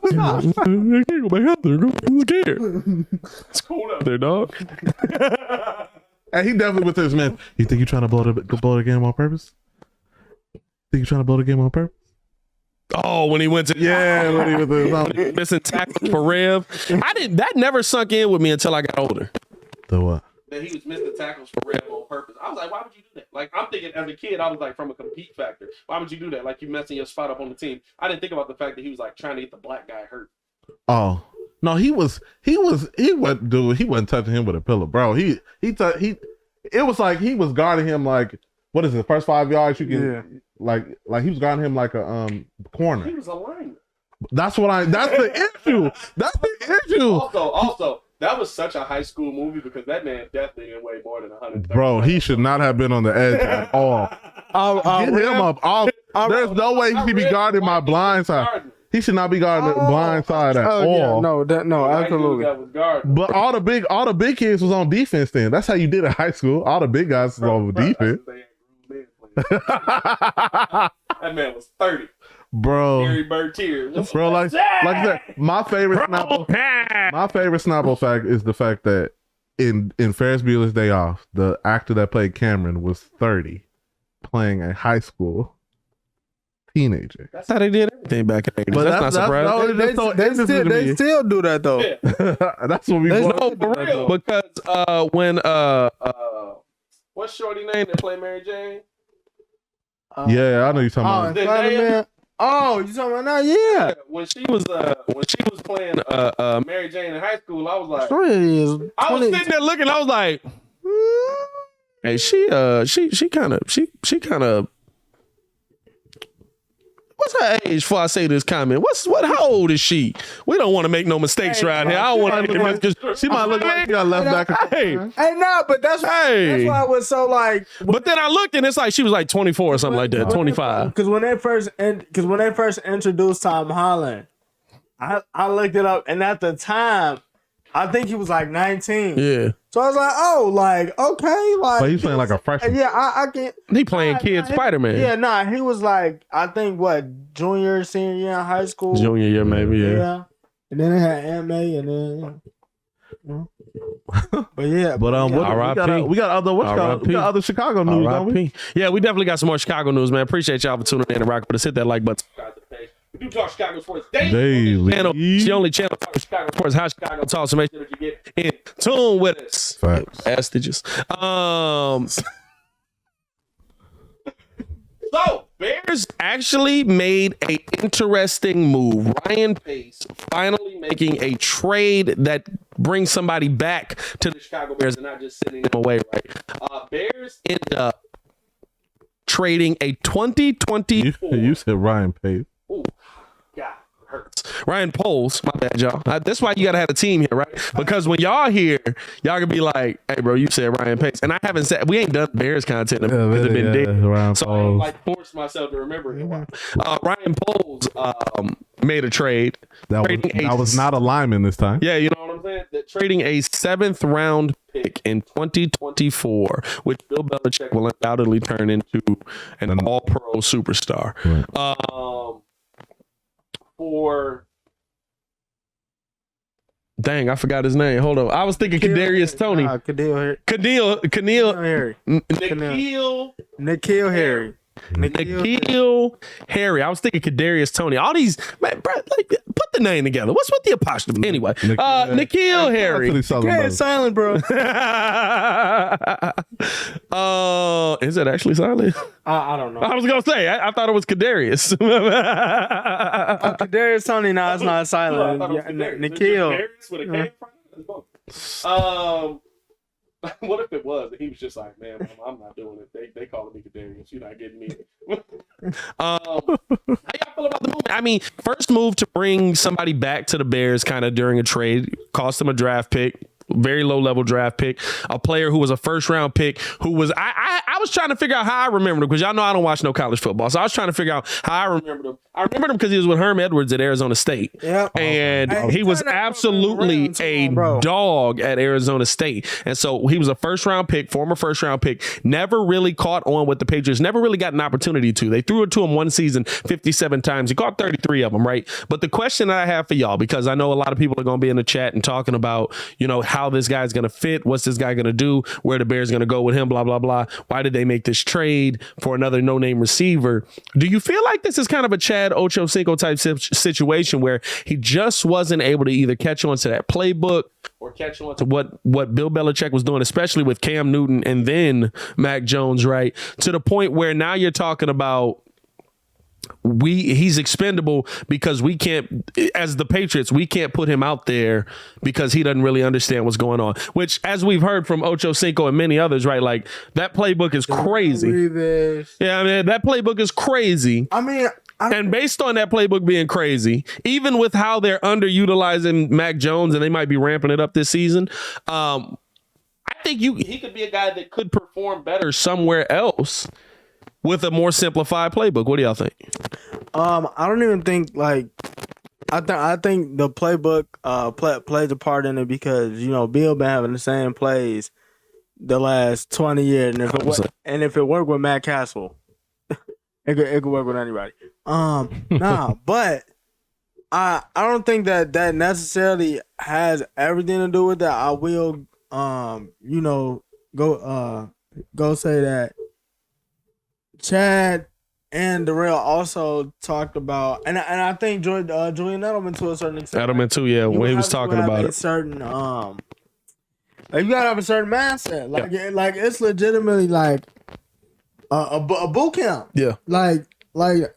back out there. Who's scared? It's cold out there, dog. And he definitely with his man. You think you're trying to blow the game on purpose? Think you're trying to blow the game on purpose? Oh, when he went to Yeah, when he was in missing tackles for Rev. That never sunk in with me until I got older. the what? That he was missing tackles for Rev on purpose. I was like, why would you do that? Like, I'm thinking as a kid, I was like, from a compete factor. Why would you do that? Like, you messing your spot up on the team. I didn't think about the fact that he was like trying to get the black guy hurt. Oh no, he wasn't touching him with a pillow, bro. It was like he was guarding him like, what is it, the first 5 yards you can like he was guarding him like a corner. He was a lineman. That's the issue. That's the issue. Also, that was such a high school movie because that man definitely didn't weigh more than 100. Bro, he should not have been on the edge at all. Get him up off. There's no way he should be guarding my blind side. He should not be guarding the blind side at all. Yeah, no, absolutely. But all the big kids was on defense then. That's how you did in high school. All the big guys was on defense. That man was 30. Bro. Gary Bertier. Bro, like that. My favorite Snapple fact is the fact that in Ferris Bueller's Day Off, the actor that played Cameron was 30, playing a high school teenager. That's how they did everything back in the 80s. But That's not surprising. They still do that though. Yeah. That's what we want. No, for real. Because when what's Shorty name that played Mary Jane? Yeah, I know you're talking about. Spider-Man. Oh, you talking about now? Yeah. When she was playing Mary Jane in high school, I was like, Story is I was sitting there looking, I was like, hey, she kind of. What's her age before I say this comment? How old is she? We don't want to make no mistakes around here. I don't want to. She might look like she got left back. Hey, no, but that's why I was so like. But then I looked and it's like she was like 24 or something like that, 25. Because when they first introduced Tom Holland, I looked it up, and at the time, I think he was like 19. Yeah. So I was like, oh, like, okay, like. But he's playing like a freshman. Yeah, I can't. He playing kid Spider-Man. Yeah, nah, he was like, I think junior, senior year in high school. Junior year, maybe, yeah. And then they had Aunt May, and then. But yeah. We got other Chicago news, don't we? Yeah, we definitely got some more Chicago news, man. Appreciate y'all for tuning in and rocking with us. Hit that like button. We do talk Chicago sports daily. It's the only channel talking Chicago sports, how Chicago talks. So make sure that you get in tune with us. Facts. Astages. So Bears actually made an interesting move. Ryan Pace finally making a trade that brings somebody back to the Chicago Bears and not just sending them away. Right? Bears ended up trading a 2024. You said Ryan Pace. Ooh, God, hurts. Ryan Poles, my bad, y'all. That's why you gotta have a team here, right? Because when y'all here, y'all can be like, "Hey, bro, you said Ryan Pace," and I haven't said we ain't done Bears content because it's been dead. So I like forced myself to remember it. Ryan Poles made a trade. That was not a lineman this time. Yeah, you know what I'm saying? Trading a 7th round pick in 2024, which Bill Belichick will undoubtedly turn into an all-pro superstar. Right. Dang, I forgot his name. Hold on. I was thinking Kadarius Toney. N'Keal Harry. N'Keal Harry. I was thinking Kadarius Toney. All these, man, bro, like, put the name together. What's with the apostrophe? Anyway, N'Keal Harry. It's silent, bro. Is it actually silent? I don't know. I was gonna say. I thought it was Kadarius. Kadarius Toney. No, it's not silent. N'Keal. What if it was? And he was just like, man, I'm not doing it. They calling me Kadarius. You're not getting me. How y'all feel about the move? I mean, first move to bring somebody back to the Bears kind of during a trade, cost them a draft pick. Very low level draft pick, a player who was a 1st round pick, who was I was trying to figure out how I remembered him because y'all know I don't watch no college football, so I was trying to figure out how I remembered him. I remembered him because he was with Herm Edwards at Arizona State, and he was absolutely a dog at Arizona State, and so he was a 1st round pick, former 1st round pick, never really caught on with the Patriots, never really got an opportunity to. They threw it to him one season 57 times. He caught 33 of them, right? But the question that I have for y'all, because I know a lot of people are going to be in the chat and talking about, you know, how how this guy's going to fit. What's this guy going to do? Where the Bears going to go with him? Blah, blah, blah. Why did they make this trade for another no-name receiver? Do you feel like this is kind of a Chad Ochocinco type situation where he just wasn't able to either catch on to that playbook or catch on to what Bill Belichick was doing, especially with Cam Newton and then Mac Jones, right? To the point where now you're talking about he's expendable because we can't, as the Patriots, we can't put him out there because he doesn't really understand what's going on, which, as we've heard from Ochocinco and many others, right? Like, that playbook is crazy. Yeah, I mean, that playbook is crazy. And based on that playbook being crazy, even with how they're underutilizing Mac Jones and they might be ramping it up this season, I think he could be a guy that could perform better somewhere else with a more simplified playbook. What do y'all think? I don't even think I think the playbook plays a part in it because Bill been having the same plays the last 20 years, and if it worked with Matt Castle, it could work with anybody. But I don't think that necessarily has everything to do with that. I will go say that Chad and Darrell also talked about, and I think Julian Edelman to a certain extent. Edelman too, yeah, when he was talking about it. Certain you gotta have a certain mindset, like it's legitimately like a boot camp. Yeah, like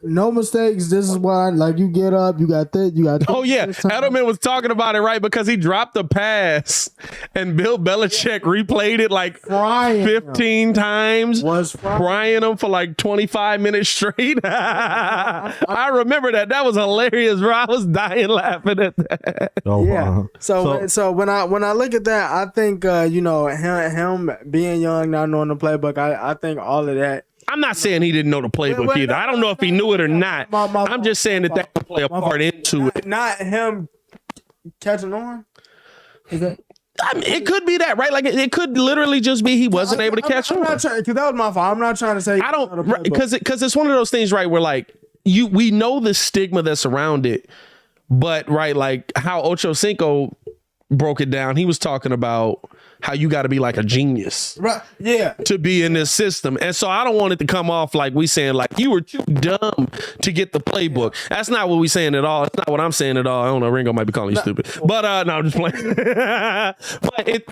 no mistakes. This is why, like, you get up, you got this, you got this. Oh yeah, Edelman was talking about it, right? Because he dropped a pass and Bill Belichick replayed it like 15 times, frying him for like 25 minutes straight. I remember that. That was hilarious, bro. I was dying laughing at that. Oh, yeah. wow. So when I look at that, I think him being young, not knowing the playbook, I think all of that. I'm not saying he didn't know the playbook either. I don't know if he knew it or not. I'm just saying that could play a part into it. Not him catching on. Is that? I mean, it could be that, right? Like, it could literally just be he wasn't able to catch on. Because that was my fault. I'm not trying to say I don't, because it's one of those things, right? Where like we know the stigma that's around it, but right, like how Ochocinco broke it down, he was talking about how you got to be like a genius, right? Yeah, to be in this system. And so I don't want it to come off like we saying like you were too dumb to get the playbook. That's not what we saying at all. That's not what I'm saying at all. I don't know. Ringo might be calling you stupid, but no, I'm just playing. But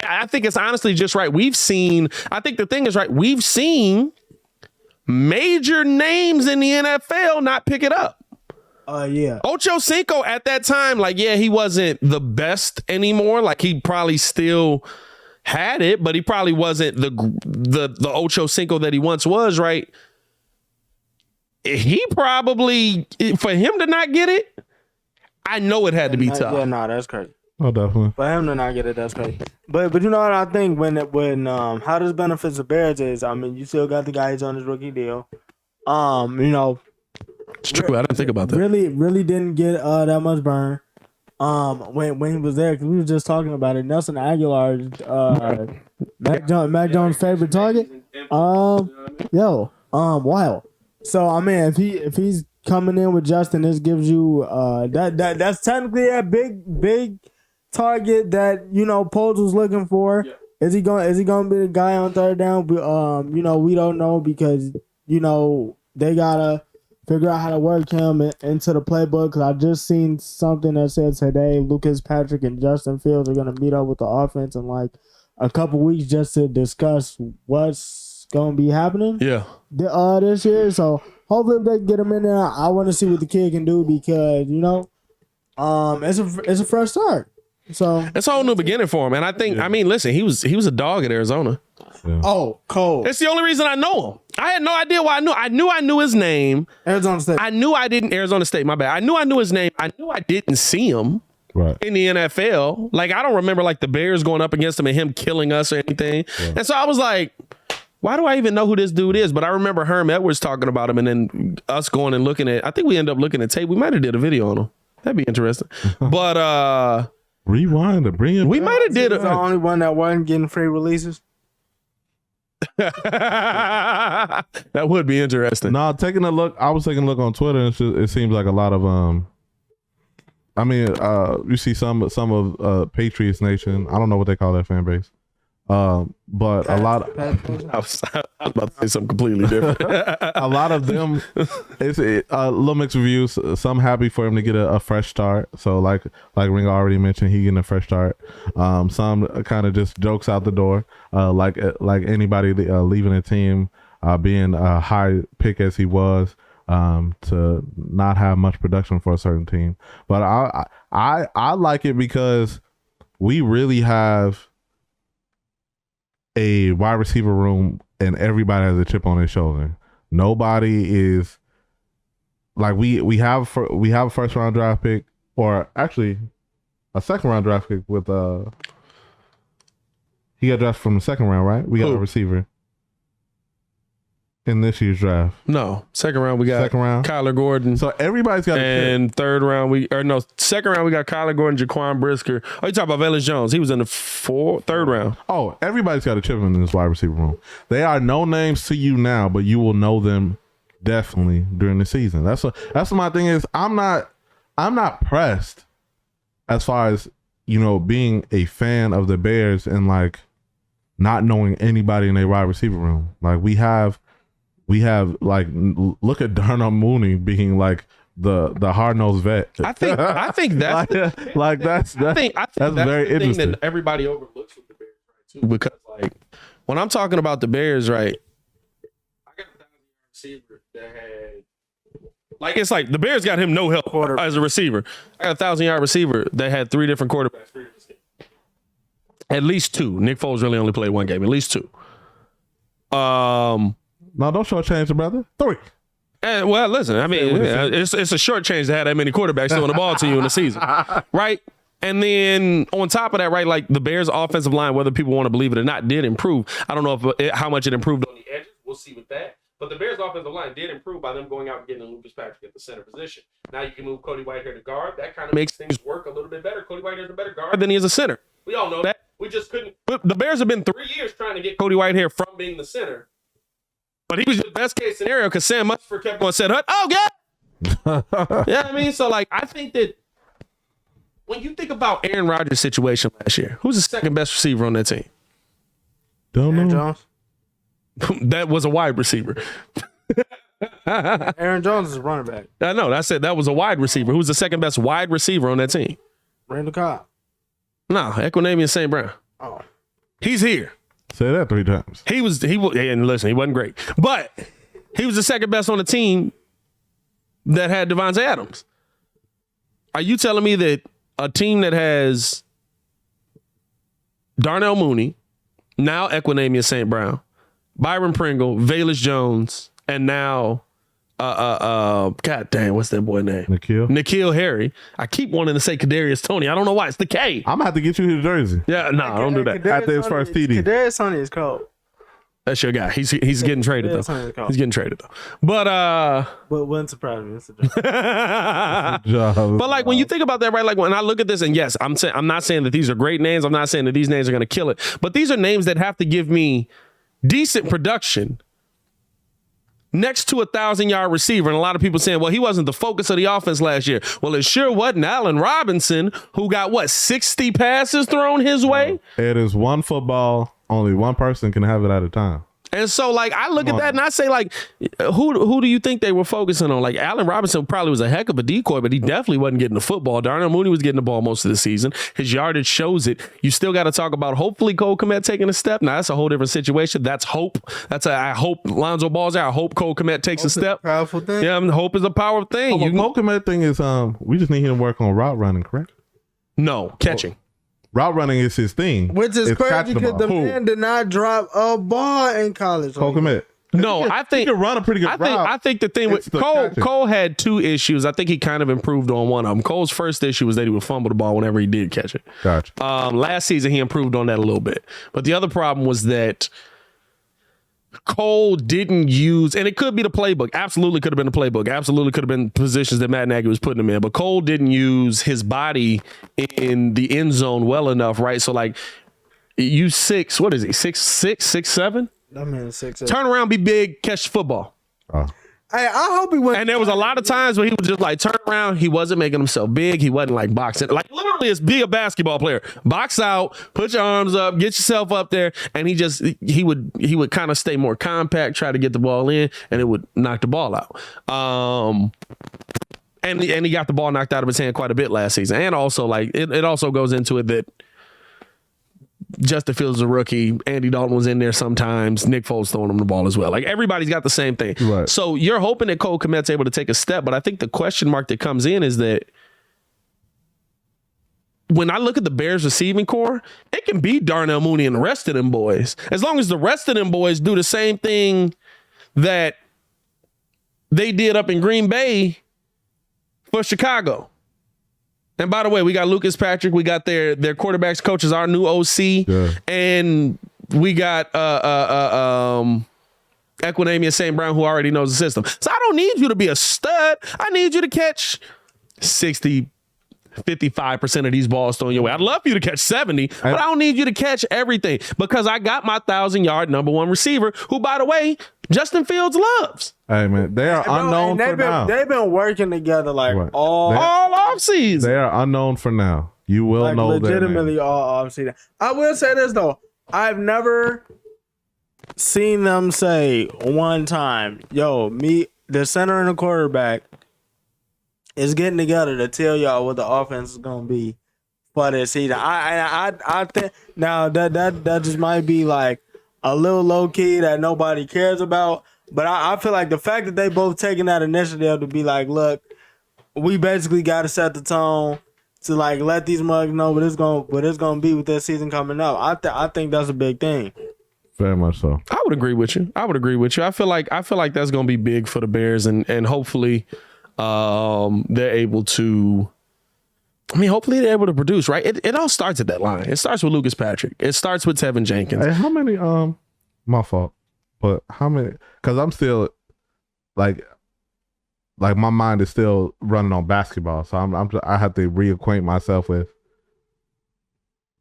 I think it's honestly just right. I think the thing is, right, we've seen major names in the NFL not pick it up. Yeah. Ochocinco at that time, like, yeah, he wasn't the best anymore. Like, he probably still had it, but he probably wasn't the Ochocinco that he once was, right? He probably, for him to not get it, I know it had to be tough. Yeah, no, that's crazy. Oh, definitely. For him to not get it, that's crazy. But you know what I think when how this benefits the Bears is, I mean, you still got the guys on his rookie deal. It's true. I didn't think about that. Really didn't get that much burn. When he was there, because we were just talking about it. Nelson Aguilar, Mac Jones' favorite target. Wild. So I mean, if he's coming in with Justin, this gives you that's technically a big target that Poles was looking for. Yeah. Is he gonna be the guy on third down? We don't know because they gotta figure out how to work him into the playbook. Because I just seen something that said today Lucas Patrick and Justin Fields are going to meet up with the offense in like a couple weeks just to discuss what's going to be happening. Yeah. This year. So hopefully if they can get him in there, I want to see what the kid can do because it's a fresh start. So it's a whole new beginning for him. And I think, I mean, listen, he was a dog at Arizona. Yeah. Oh, cold. It's the only reason I know him. I had no idea why I knew his name. Arizona State. Arizona State, my bad. I knew his name. I knew I didn't see him in the NFL. Like, I don't remember like the Bears going up against him and him killing us or anything. Yeah. And so I was like, why do I even know who this dude is? But I remember Herm Edwards talking about him and then us going and looking at, I think we ended up looking at tape. We might have did a video on him. That'd be interesting. But rewind it, bring it. We might have did it. The only one that wasn't getting free releases. That would be interesting. No, I was taking a look on Twitter, and it seems like a lot of I mean, you see some of Patriots Nation. I don't know what they call that fan base. But a lot of I was about to say something completely different. a lot of them, it's little mixed reviews. Some happy for him to get a fresh start. So like Ringo already mentioned, he getting a fresh start. Some kind of just jokes out the door. Like anybody leaving a team, being a high pick as he was, to not have much production for a certain team. But I like it because we really have a wide receiver room and everybody has a chip on their shoulder. Nobody is like we have a first round draft pick, or actually a second round draft pick with he got drafted from the second round, right? We got Who? a receiver in this year's draft. No, second round we got Second round. Kyler Gordon. So everybody's got a chip. And third round second round we got Kyler Gordon, Jaquan Brisker. Oh, you talking about Velus Jones? He was in the third round. Oh, everybody's got a chip in this wide receiver room. They are no names to you now, but you will know them definitely during the season. That's what my thing is. I'm not pressed as far as, being a fan of the Bears and like not knowing anybody in a wide receiver room. Like we have like, look at Darnell Mooney being like the hard nosed vet. I think that's that's very the interesting. thing that everybody overlooks with the Bears, right? Too, because like when I'm talking about the Bears, right? I got a 1,000-yard receiver that had like it's like the Bears got him no help as a receiver. I got a 1,000-yard receiver that had 3 different quarterbacks, 3 different schemes. At least 2. Nick Foles really only played 1 game. At least 2. No, don't shortchange the brother. 3. And, well, listen, I mean, it's a short change to have that many quarterbacks throwing the ball to you in the season, right? And then on top of that, right, like the Bears' offensive line, whether people want to believe it or not, did improve. I don't know how much it improved on the edges. We'll see with that. But the Bears' offensive line did improve by them going out and getting Lucas Patrick at the center position. Now you can move Cody Whitehair to guard. That kind of makes things work a little bit better. Cody Whitehair is a better guard than he is a center. We all know that. We just couldn't. But the Bears have been 3 years trying to get Cody Whitehair from being the center. But he was the best case scenario because Sam Musford kept on saying, "Oh God." Yeah, I mean, so like I think that when you think about Aaron Rodgers' situation last year, who's the second best receiver on that team? Don't Aaron know. Jones. That was a wide receiver. Aaron Jones is a running back. I know. I said that was a wide receiver. Who's the second best wide receiver on that team? Randall Cobb. No, Equinemius St. Brown. Oh. He's here. Say that 3 times. He was, and listen, he wasn't great, but he was the second best on the team that had Devontae Adams. Are you telling me that a team that has Darnell Mooney, now Equinemius St. Brown, Byron Pringle, Velus Jones, and now, God damn, what's that boy name? N'Keal Harry. I keep wanting to say Kadarius Toney. I don't know why. It's the K. I'm gonna have to get you his jersey. Yeah, no, don't do that. After his first TD. Kadarius Toney is cold. That's your guy. He's getting traded Kadarius though. Toney is cold. He's getting traded though. But wouldn't surprise me. It's a joke. but like when you think about that, right? Like when I look at this, and yes, I'm not saying that these are great names. I'm not saying that these names are going to kill it. But these are names that have to give me decent production next to a 1,000-yard receiver. And a lot of people saying, well, he wasn't the focus of the offense last year. Well, it sure wasn't Allen Robinson, who got 60 passes thrown his way. It is one football. Only one person can have it at a time. And so, like, I look at that and I say, like, who do you think they were focusing on? Like, Allen Robinson probably was a heck of a decoy, but he definitely wasn't getting the football. Darnell Mooney was getting the ball most of the season. His yardage shows it. You still got to talk about hopefully Cole Kmet taking a step. Now, that's a whole different situation. That's hope. I hope Lonzo Ball's there. I hope Cole Kmet takes a step. Powerful thing. Yeah, I mean, hope is a powerful thing. The Cole Kmet thing is, we just need him to work on route running, correct? No, catching. Route running is his thing. Which is It's crazy catching because the ball. man did not drop a ball in college. Cole Kmet. No, I think he can run a pretty good route. I think the thing It's with the Cole, catching. Cole had 2 issues. I think he kind of improved on one of them. Cole's first issue was that he would fumble the ball whenever he did catch it. Gotcha. Last season, he improved on that a little bit. But the other problem was that Cole didn't use, and it could be the playbook. Absolutely could have been the playbook. Absolutely could have been positions that Matt Nagy was putting him in. But Cole didn't use his body in the end zone well enough, right? So, like, you 6, what is he, 6'6", 6'7"? I mean, 6. Turn around, be big, catch the football. Oh. Hey, I hope he went. And there was a lot of times where he would just like turn around. He wasn't making himself big. He wasn't like boxing. Like literally, it's be a basketball player. Box out, put your arms up, get yourself up there, and he would kind of stay more compact, try to get the ball in, and it would knock the ball out. And he got the ball knocked out of his hand quite a bit last season. And also, like it also goes into it that Justin Fields is a rookie. Andy Dalton was in there sometimes. Nick Foles throwing him the ball as well. Like everybody's got the same thing. Right. So you're hoping that Cole Kmet's able to take a step, but I think the question mark that comes in is that when I look at the Bears receiving core, it can be Darnell Mooney and the rest of them boys. As long as the rest of them boys do the same thing that they did up in Green Bay for Chicago. And by the way, we got Lucas Patrick. We got their quarterbacks coach is our new OC. Yeah. And we got Equinemius St. Brown, who already knows the system. So I don't need you to be a stud. I need you to catch 55% of these balls thrown your way. I'd love for you to catch 70, but I don't need you to catch everything because I got my 1,000-yard number one receiver, who, by the way, Justin Fields loves. Hey man, they are unknown for now. They've been working together like Right. all offseason. They are unknown for now. You will like know legitimately that. all offseason. I will say this though, I've never seen them say one time, "Yo, me, the center and the quarterback, is getting together to tell y'all what the offense is gonna be for this season." I think now that just might be like a little low key that nobody cares about. But I feel like the fact that they both taking that initiative to be like, look, we basically got to set the tone to like let these mugs know what it's gonna be with this season coming up. I think that's a big thing. Very much so. I would agree with you. I feel like that's going to be big for the Bears, and hopefully, they're able to. I mean, hopefully they're able to produce. Right? It all starts at that line. It starts with Lucas Patrick. It starts with Tevin Jenkins. Hey, how many? My fault. But how many? Because I'm still like my mind is still running on basketball, so I have to reacquaint myself with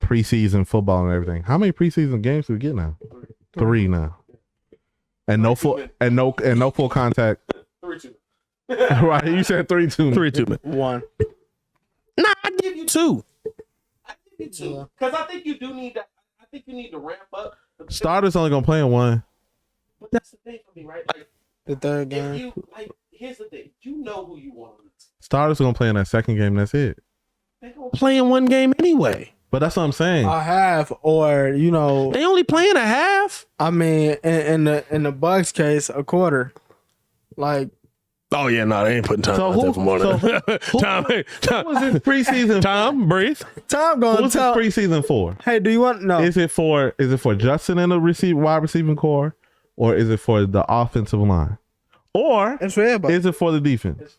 preseason football and everything. How many preseason games do we get now? 3 now, and no full contact. 3-2. Right? You said 3-2. 3-2. One. Nah, I give you 2. I give you 2 because I think you do need that. I think you need to ramp up. Starters only gonna play in one. But that's the thing for me, right? Like The third if game. you like, here's the thing: you know who you want. Starters are gonna play in that second game. That's it. They gonna play in one game anyway. But that's what I'm saying. A half, or They only playing a half. I mean, in the Bucks case, a quarter. Like, Oh yeah, no, they ain't putting time. So out there for more than Tom. What was this preseason? Tom, breathe. Tom gonna What's this tell. preseason for? Hey, do you want no? Is it for Justin and the wide receiving core, or is it for the offensive line, or It's for everybody. is it for the defense?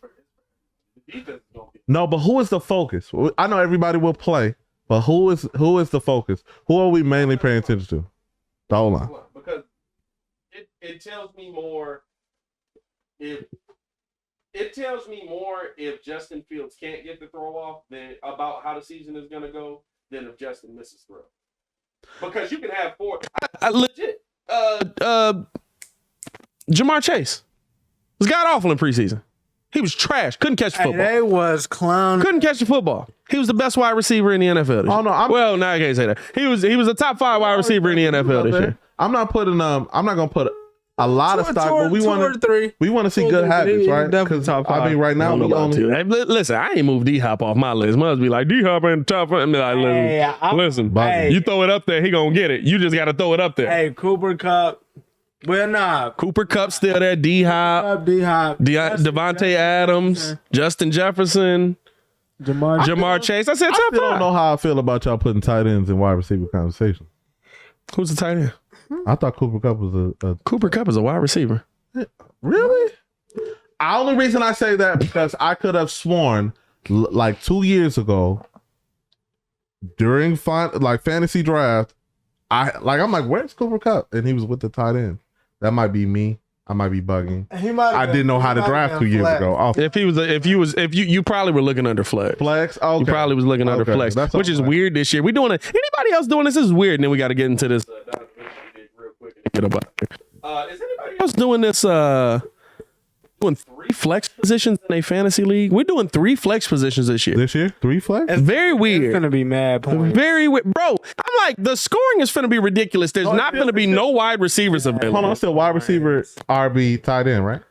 No, but who is the focus? I know everybody will play, but who is the focus? Who are we mainly paying attention to? The O-line. Because it tells me more if Justin Fields can't get the throw off than about how the season is going to go than if Justin misses throw. Because you can have 4. Legit. Jamar Chase was god awful in preseason. He was trash. Couldn't catch the Hey, football. they was clown. Couldn't catch the football. He was the best wide receiver in the NFL. This Oh, no, year. Well, no, I can't say that. He was a top 5 wide receiver in the NFL this year. I'm not gonna put a lot of stock, but we Two or want three. to see Two or good three. habits, He's right? definitely Because top I mean, five. right now we only. Hey, listen, I ain't moved D-Hop off my list. Must be like, D-Hop ain't the top. I mean, like, listen, Hey. you throw it up there, he gonna get it. You just got to throw it up there. Hey, Cooper Cup. Well, nah. Cooper Kupp still there. D-Hop, D-Hop. Devontae Adams, Justin Jefferson, Jamar Chase. I said I top still don't 5. know how I feel about y'all putting tight ends in wide receiver conversation. Who's the tight end? I thought Cooper Kupp was a Cooper Kupp is a wide receiver. really. The only reason I say that because I could have sworn like 2 years ago during fantasy draft, I'm like, where's Cooper Kupp? And he was with the tight end. That might be me. I might be bugging. I didn't know how to draft 2 years ago. Oh, If you probably were looking under flex. flex. Okay. You probably was looking under Okay, flex, that's which is all right. weird this year. We doing it. Anybody else doing this? This is weird. And then we got to get into this. Get up out here. Is anybody else doing this? doing 3 flex positions in a fantasy league. We're doing 3 flex positions this year. This year, 3 flex. Very It's weird. gonna be mad points. Very weird. Bro, I'm like, the scoring is going to be ridiculous. There's not going to be no wide receivers available. Hold on, still wide receiver, RB, tight end, right?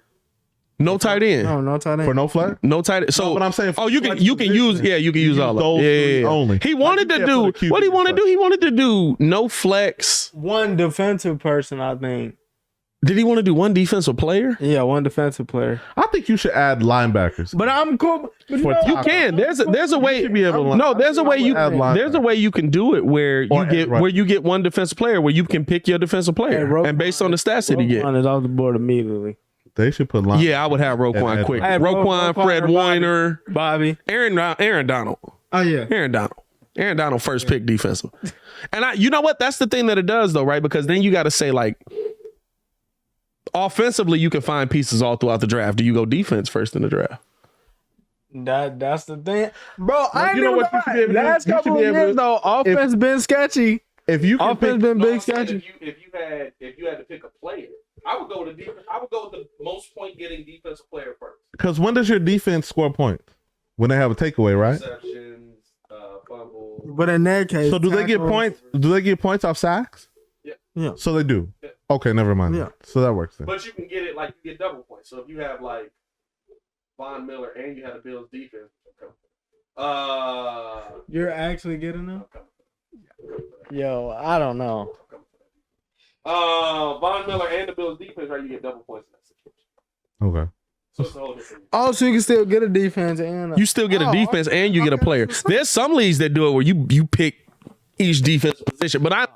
No tight end. No tight end. For no flex. No tight end. So, No, but I'm saying for oh, you flex can use, positions, you can use all of those them. three Yeah. only. He wanted Like, you to can't put do a what he QB wanted to do. flex. He wanted to do no flex. One defensive person, I think. Did he want to do one defensive player? Yeah, one defensive player. I think you should add linebackers. But I'm cool. But For You can. There's a way. should be able to- No, there's a way you add linebacker. there's a way you can do it where Or you get right. where you get one defensive player where you can pick your defensive player and based on the stats that he get. Roquan is off the board immediately. They should put line. Yeah, I would have Roquan And- quick. I had Roquan, Roquan, Fred Bobby. Warner, Bobby. Aaron Donald. Oh yeah. Aaron Donald first pick defensive. And you know what? That's the thing that it does though, right? Because then you got to say like offensively you can find pieces all throughout the draft. Do you go defense first in the draft? That's the thing, bro. I ain't you know even what you should be able to do? last You should couple be of able to- years though, offense been sketchy. If you can Offense pick, been big sketchy. If you had to pick a player, I would go with the most point getting defensive player first. because when does your defense score points? When they have a takeaway, right? Receptions, fumbles. But in that case, So do they get tackles- points? Do they get points off sacks? Yeah. Yeah. So they do. Yeah. Okay, never mind. Yeah. So that works then. But you can get it like you get double points. So if you have like Von Miller and you had a Bills defense, You're actually getting them? Yo, I don't know. Von Miller and the Bills defense, right? You get double points in that situation. Okay. So it's a whole different. Oh, so you can still get a defense and You still get a Oh, defense and you get a okay. player. There's some leagues that do it where you pick each defensive position, but I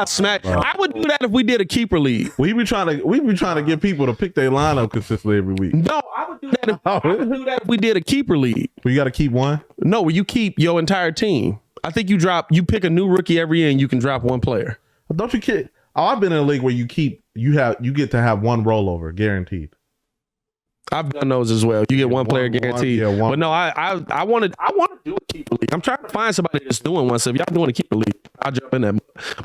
smack. I would do that if we did a keeper league. We be trying to get people to pick their lineup consistently every week. No, I would do that. If we did a keeper league. But you got to keep one. No, where you keep your entire team. I think you pick a new rookie every year and you can drop one player. Don't you kid? Oh, I've been in a league where you get to have one rollover guaranteed. I've done those as well. You get one player one- guaranteed. yeah, one- But no, I want to do a keeper league. I'm trying to find somebody that's doing one. So if y'all doing a keeper league, I'll jump in that.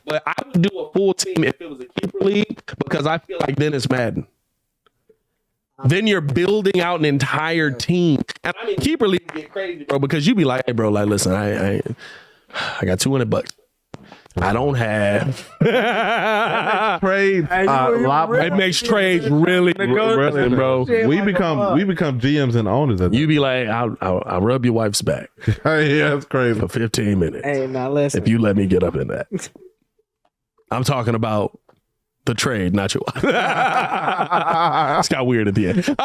But I would do a full team if it was a keeper league because I feel like then it's Madden. Then you're building out an entire team. And I mean, keeper league get crazy, bro, because you be like, hey, bro, like, listen, I got $200. I don't have. Trades. It makes trades really interesting, bro. We become GMs and owners. At You be like, I'll rub your wife's back yeah, that's crazy. for 15 minutes Hey, now listen. if you let me get up in that. I'm talking about the trade, not your wife. It's got weird at the end.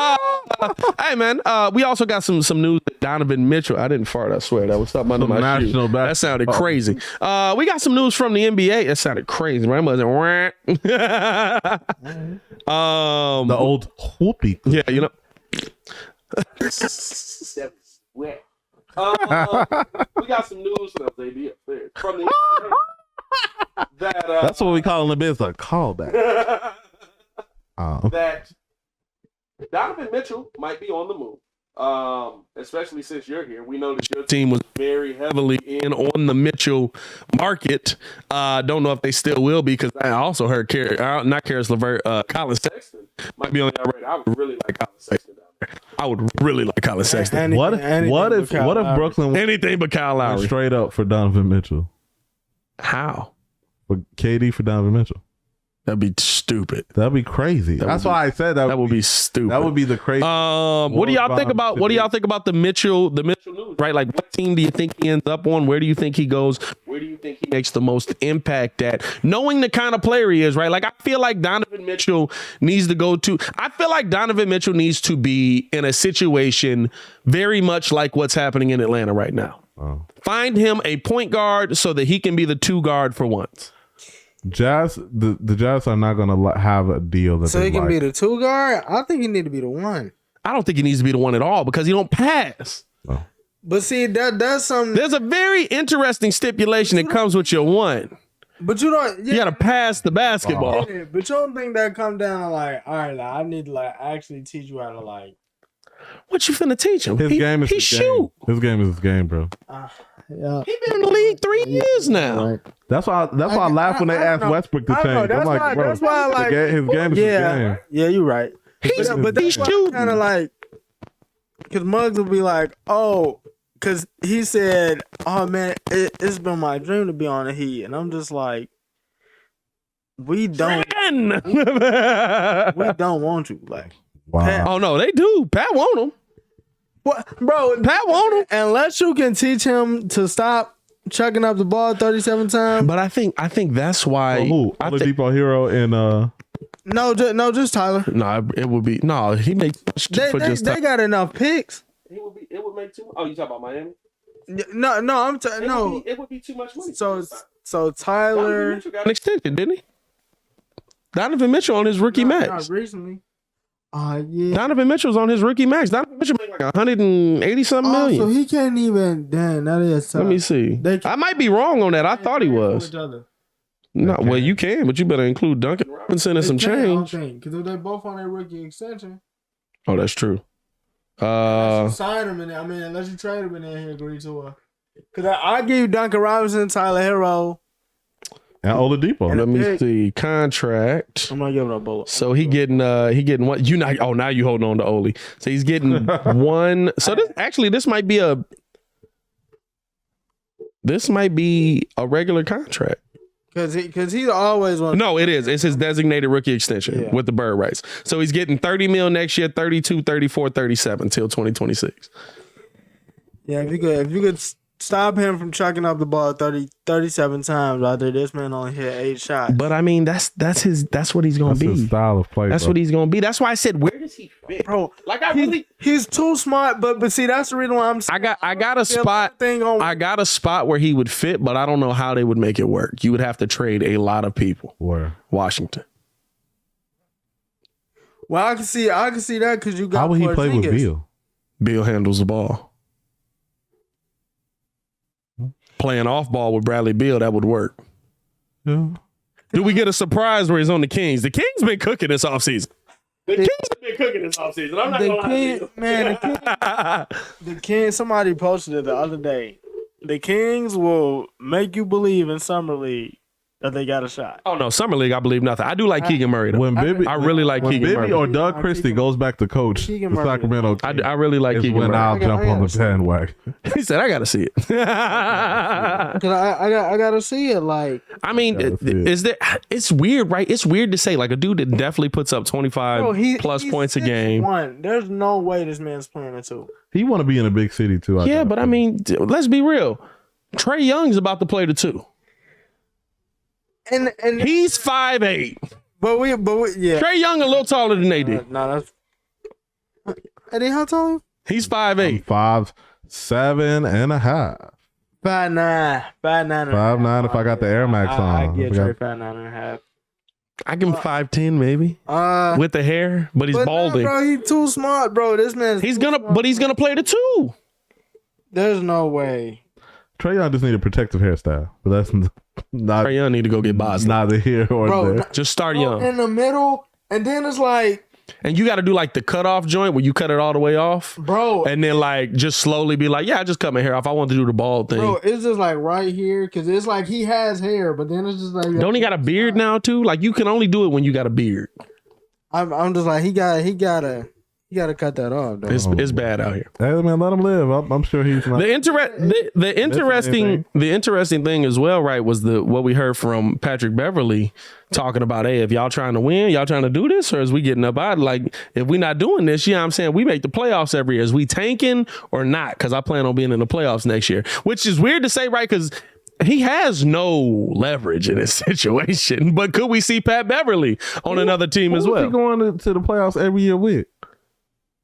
Hey, man, we also got some news that Donovan Mitchell. I didn't fart, I swear. That was something under Some my shoe. national basketball. That sounded crazy. We got some news from the NBA. It sounded crazy, right? The old whoopee. Yeah, you know. We got some news from the NBA. That's what we call in the business, a callback. That Donovan Mitchell might be on the move. Especially since you're here. We know that your team was very heavily in on the Mitchell market. Don't know if they still will be because I also heard not Karis LeVert, Colin Sexton might be on your radar. I would really like Colin Sexton down there. I would really like Colin Sexton. What if Brooklyn went Anything but Kyle Lowry. straight up for Donovan Mitchell? How? For KD for Donovan Mitchell? That'd be stupid. That'd be crazy. That's why I said that Would be stupid. That would be the crazy. What do y'all think about? What do y'all think about the Mitchell news? Right, like what team do you think he ends up on? Where do you think he goes? Where do you think he makes the most impact at? Knowing the kind of player he is, right? Like I feel like Donovan Mitchell needs to go to. I feel like Donovan Mitchell needs to be in a situation very much like what's happening in Atlanta right now. Oh. Find him a point guard so that he can be the 2 guard for once. Jazz, the Jazz are not gonna have a deal that So they he can like. be the 2 guard? I think he need to be the 1. I don't think he needs to be the 1 at all because he don't pass. But see, that's something. There's a very interesting stipulation that comes with your 1. But you don't. You gotta pass the basketball. Yeah, but you don't think that come down to like, all right, like, I need to like actually teach you how to like. What you finna teach him? His game is he his shoot. game. His game is his game, bro. Yeah. He been in the league 3 years now. Right. That's why I laugh when they I ask know. Westbrook to I know. change. I'm That's like, why- bro, that's why, like, his game is his Yeah, game. yeah, you're right. He's, But he's that's shooting. kind of like, because Muggs will be like, oh, because he said, oh man, it's been my dream to be on the Heat, and I'm just like, we don't want you, like, Wow. Oh no, they do. Pat want him. what, bro? Pat want him. Unless you can teach him to stop chucking up the ball 37 times. But I think that's why. Oh, who? I Oladipo Hero and No, just Tyler. no, it would be no. He make They got enough picks. It would make too. Oh, you talking about Miami? No, no. It would be too much money. So Tyler. got an extension, didn't he? Donovan Mitchell on his rookie max. Not recently. Yeah. Donovan Mitchell's on his rookie max. Donovan Mitchell made like 180 something million. So he can't even. Damn, that is tough. Let me see. I might be wrong on that. I thought he was. No, well, you can, but you better include Duncan Robinson and some change. Because if they both on their rookie extension, Oh, that's true. sign him in there. I mean, unless you trade him in there, he agree to a. Because I give you Duncan Robinson, Tyler Hero. and Oladipo. Let me see contract. I'm not giving up bullet. So he getting what you not? Oh, now you holding on to Oli. So he's getting one. So this might be a regular contract. Because he's always one. No, it is. It's his designated rookie extension with the bird rights. So he's getting 30 mil next year, 32, 34, 37 till 2026. Yeah, if you could stop him from chucking up the ball 37 times out there, this man only hit 8 shots. But I mean, that's what he's gonna That's his be. style of play. That's bro. what he's gonna be. That's why I said, where does he fit? Bro, Like he's too smart, but see, that's the reason why I'm saying I got a spot. I got a spot where he would fit, but I don't know how they would make it work. You would have to trade a lot of people. Where? Washington. Well, I can see that because you got. How would he play with Porzingis. Beal? Bill handles the ball. Playing off ball with Bradley Beal, that would work. Yeah. Do we get a surprise where he's on the Kings? The Kings been cooking this offseason. The Kings have been cooking this offseason. I'm not The gonna lie to King, you. man, the King. Somebody posted it the other day. The Kings will make you believe in summer league that they got a shot. Oh no, Summer League, I believe nothing. I do like Keegan Murray though. When Bibby, I really like when Keegan Bibby Murray. or Doug Christie goes back to coach the Keegan Murray. Sacramento I Kings, really like is Keegan when Murray. I'll jump on the bandwagon. He said, I gotta see it. Cause I gotta see it. Like, I mean, Gotta see it. is there? It's weird, right? It's weird to say, like a dude that definitely puts up 25 bro, plus he's points a game. 6'1". There's no way this man's playing it too. He want to be in a big city too. Yeah, think. but I mean, let's be real. Trey Young's about to play the 2. And He's 5'8". but we yeah. Trey Young a little taller than AD. No, that's Eddie. How tall? He's 5'8". 5'7.5", 5'9", 5'9", 5'9" if I got the Air Max on. I get If I Trey got- 5'9.5". I give him 5'10", maybe with the hair, but he's But nah, balding. bro, he's too smart, bro. This man's He's too gonna smart. play the 2. There's no way. Trey Young just need a protective hairstyle, but that's not Trey Young need to go get Boston. neither here or Bro, there. Just start young, in the middle, and then it's like, and you got to do like the cutoff joint where you cut it all the way off, bro, and then like just slowly be like, yeah, I just cut my hair off. I want to do the bald thing. bro, it's just like right here, because it's like he has hair, but then it's just like Don't he got a beard now too? Like you can only do it when you got a beard. I'm just like he gotta cut that off, though. It's bad out here. Hey man, let him live. I'm sure he's not. The interesting thing as well, right, was what we heard from Patrick Beverly talking about, hey, if y'all trying to win, y'all trying to do this, or is we getting up out? Like, if we not doing this, you know what I'm saying? We make the playoffs every year. Is we tanking or not? Because I plan on being in the playoffs next year, which is weird to say, right? Because he has no leverage in this situation. But could we see Pat Beverly on another team as Who is well? he going to the playoffs every year with?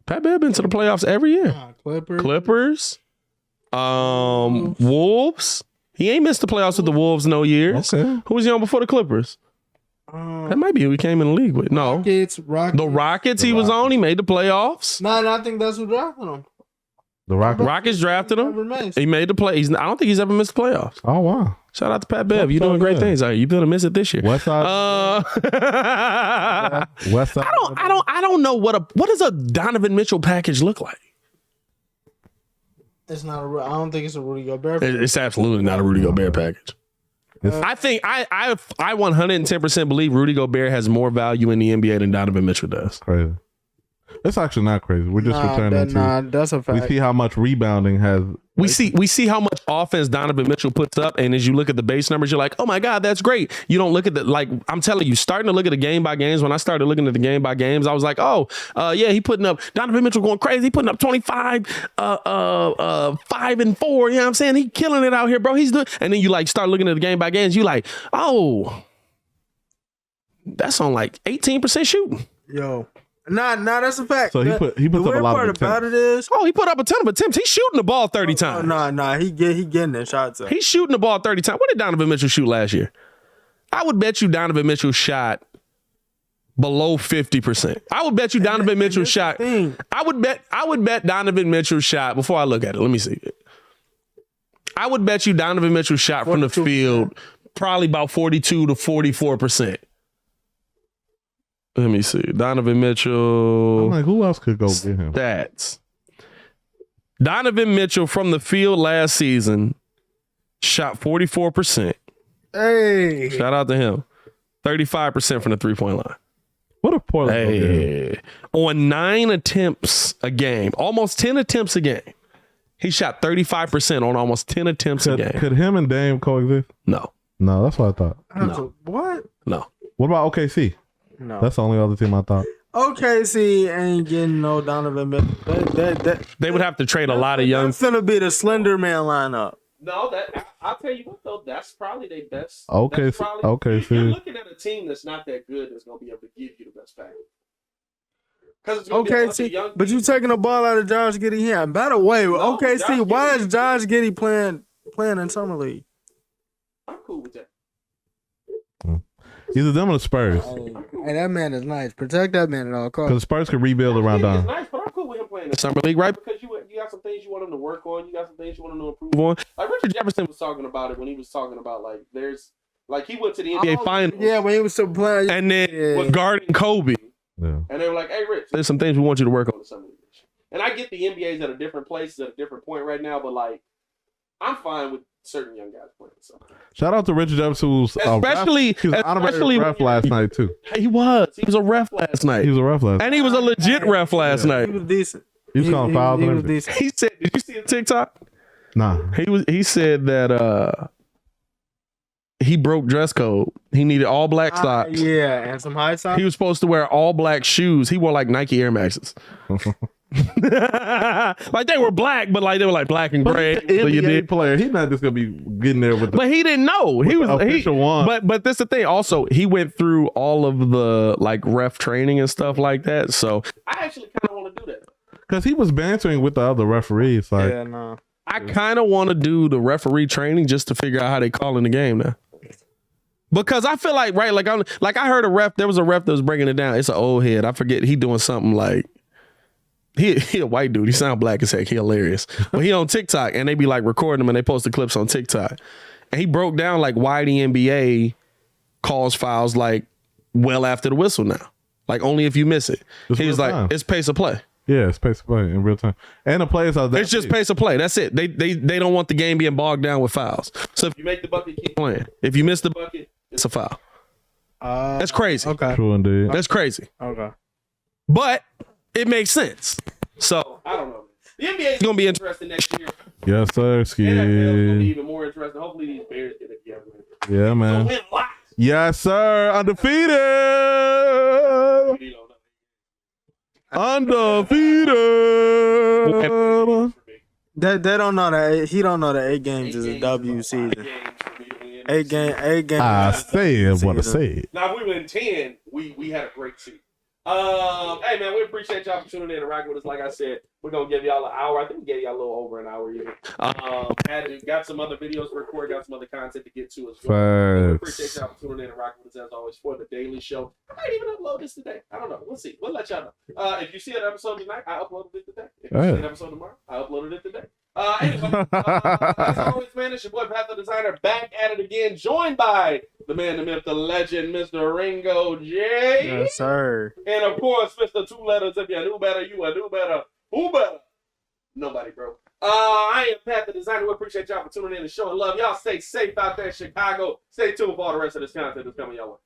Pat Bev been to the playoffs every year. Clippers, Wolves. He ain't missed the playoffs with the Wolves no years. Okay. Who was he on before the Clippers? That might be who he came in the league with. No, Rockets. the Rockets he was on. He made the playoffs. No, I think that's who drafted him. The Rockets. Rockets drafted him. Never missed. He made the play. I don't think he's ever missed the playoffs. Oh wow. Shout out to Pat Bev. You're What's doing up, great man? things out here. You gonna miss it this year. West Side. West Side. I don't know what does a Donovan Mitchell package look like. It's not a. I don't think it's a Rudy Gobert. It's absolutely not a Rudy Gobert package. I think I 110% believe Rudy Gobert has more value in the NBA than Donovan Mitchell does. Crazy. It's actually not crazy. We're just returning to. That's a We fact. see how much rebounding has. We see how much offense Donovan Mitchell puts up, and as you look at the base numbers, you're like, oh my God, that's great. You don't look at the, like, I'm telling you, starting to look at the game by games. When I started looking at the game by games, I was like, oh, yeah, he putting up, Donovan Mitchell going crazy. He putting up 25, 5 and 4. You know what I'm saying? He killing it out here, bro. He's doing, and then you like start looking at the game by games. You like, oh, that's on like 18% shooting. Yo. Nah, that's a fact. So he puts the up a weird lot part of about attempts. it is, Oh, he put up a ton of attempts. He's shooting the ball 30 times. nah, he getting their shots up. He's shooting the ball 30 times. What did Donovan Mitchell shoot last year? I would bet you Donovan Mitchell shot below 50%. I would bet you Donovan Mitchell shot. thing. I would bet Donovan Mitchell shot, before I look at it, let me see. I would bet you Donovan Mitchell shot from the 42%. field probably about 42 to 44%. Let me see. Donovan I'm Mitchell like, who else could go get him? stats. Donovan Mitchell from the field last season shot 44%. Hey. Shout out to him. 35% from the 3-point line. What if Portland go get him? Hey. On 9 attempts a game, almost 10 attempts a game, he shot 35% on almost 10 attempts a game. Could him and Dame coexist? No, No, that's what I thought. No. What? no. What about OKC? No. That's the only other team I thought. OKC ain't getting no Donovan Mitchell. They would have to trade a lot of young. That's finna be the Slender Man lineup. No, I'll tell you what though, that's probably their best. Okay, that's probably, okay, You're see. looking at a team that's not that good that's gonna be able to give you the best package. Because it's gonna be a bunch of OKC, young but you taking the ball out of Josh Giddey here. And by the way, No, OKC, Josh why Giddey- is Josh Giddey playing in summer league? I'm cool with that. Either them or the Spurs. Hey, that man is nice. Protect that man at all Because costs. the Spurs could rebuild around It's Don. nice, but I'm cool with him playing in the summer league, right? Because you got some things you want him to work on. You got some things you want him to improve on. Like Richard Jefferson was talking about it when he was talking about like there's like he went to the NBA Finals Yeah, when he was still playing. and then Yeah. was guarding Kobe, Yeah. and they were like, "Hey, Rich, there's some things we want you to work on in the summer league." And I get the NBA's at a different place, at a different point right now, but like I'm fine with certain young guys playing. So Shout out to Richard Jefferson, who's Especially- he was an honorary especially ref when- last night too. he was a ref last night, He was a ref last night. and he was a legit ref last He night. was decent. He was calling fouls He and was everything. decent. He said, "Did you see a TikTok?" Nah. He said that he broke dress code. He needed all black socks. Yeah, and some high socks. He was supposed to wear all black shoes. He wore like Nike Air Maxes. Like they were black, but like they were like black and gray. So you NBA did. player. He's not just gonna be getting there with the But he didn't know. He was the official one. But that's the thing. Also, he went through all of the like ref training and stuff like that. So I actually kind of want to do that. because he was bantering with the other referees. Like, Yeah, no. I kind of want to do the referee training just to figure out how they call in the game now. Because I feel like right, like I heard a ref. There was a ref that was breaking it down. It's an old head. I forget. He doing something like he a white dude. He sound black as heck. He hilarious. But he on TikTok and they be like recording him and they post the clips on TikTok. And he broke down like why the NBA calls fouls like well after the whistle now. Like only if you miss it. It's He was real like, time. it's pace of play. yeah, it's pace of play in real time, and the players are that It's just big. pace of play. That's it. They don't want the game being bogged down with fouls. So if you make the bucket, keep playing. If you miss the bucket, it's a foul. That's crazy. Okay. True indeed. That's crazy. Okay. But it makes sense. So I don't know. The NBA is gonna be interesting next year. Yes, sir. NFL is gonna be Ski. even more interesting. Hopefully these Bears get it together. Yeah, man. Win lots. Yes, sir. Undefeated. You know, Undefeated. They don't know that he don't know that 8 games is a W season. 8 games. I said what I said. Now, if we win 10, we had a great season. Hey, man, we appreciate y'all for tuning in and rocking with us. Like I said, we're going to give y'all an hour. I think we gave y'all a little over an hour even. Got some other videos to record, got some other content to get to as well. We appreciate Facts. y'all for tuning in and rocking with us as always for the Daily Show. I might even upload this today. I don't know. We'll see. We'll let y'all know. If you see an episode tonight, I uploaded it today. If you see an episode tomorrow, I uploaded it today. Anyway, as always, man, it's your boy Pat the Designer back at it again, joined by the man, the myth, the legend, Mr. Ringo J. Yes, sir. And of course, Mr. Two Letters. If you knew better, you would do better. Who better? Nobody, bro. I am Pat the Designer. We appreciate y'all for tuning in and showing love. Y'all stay safe out there in Chicago. Stay tuned for all the rest of this content that's coming your way.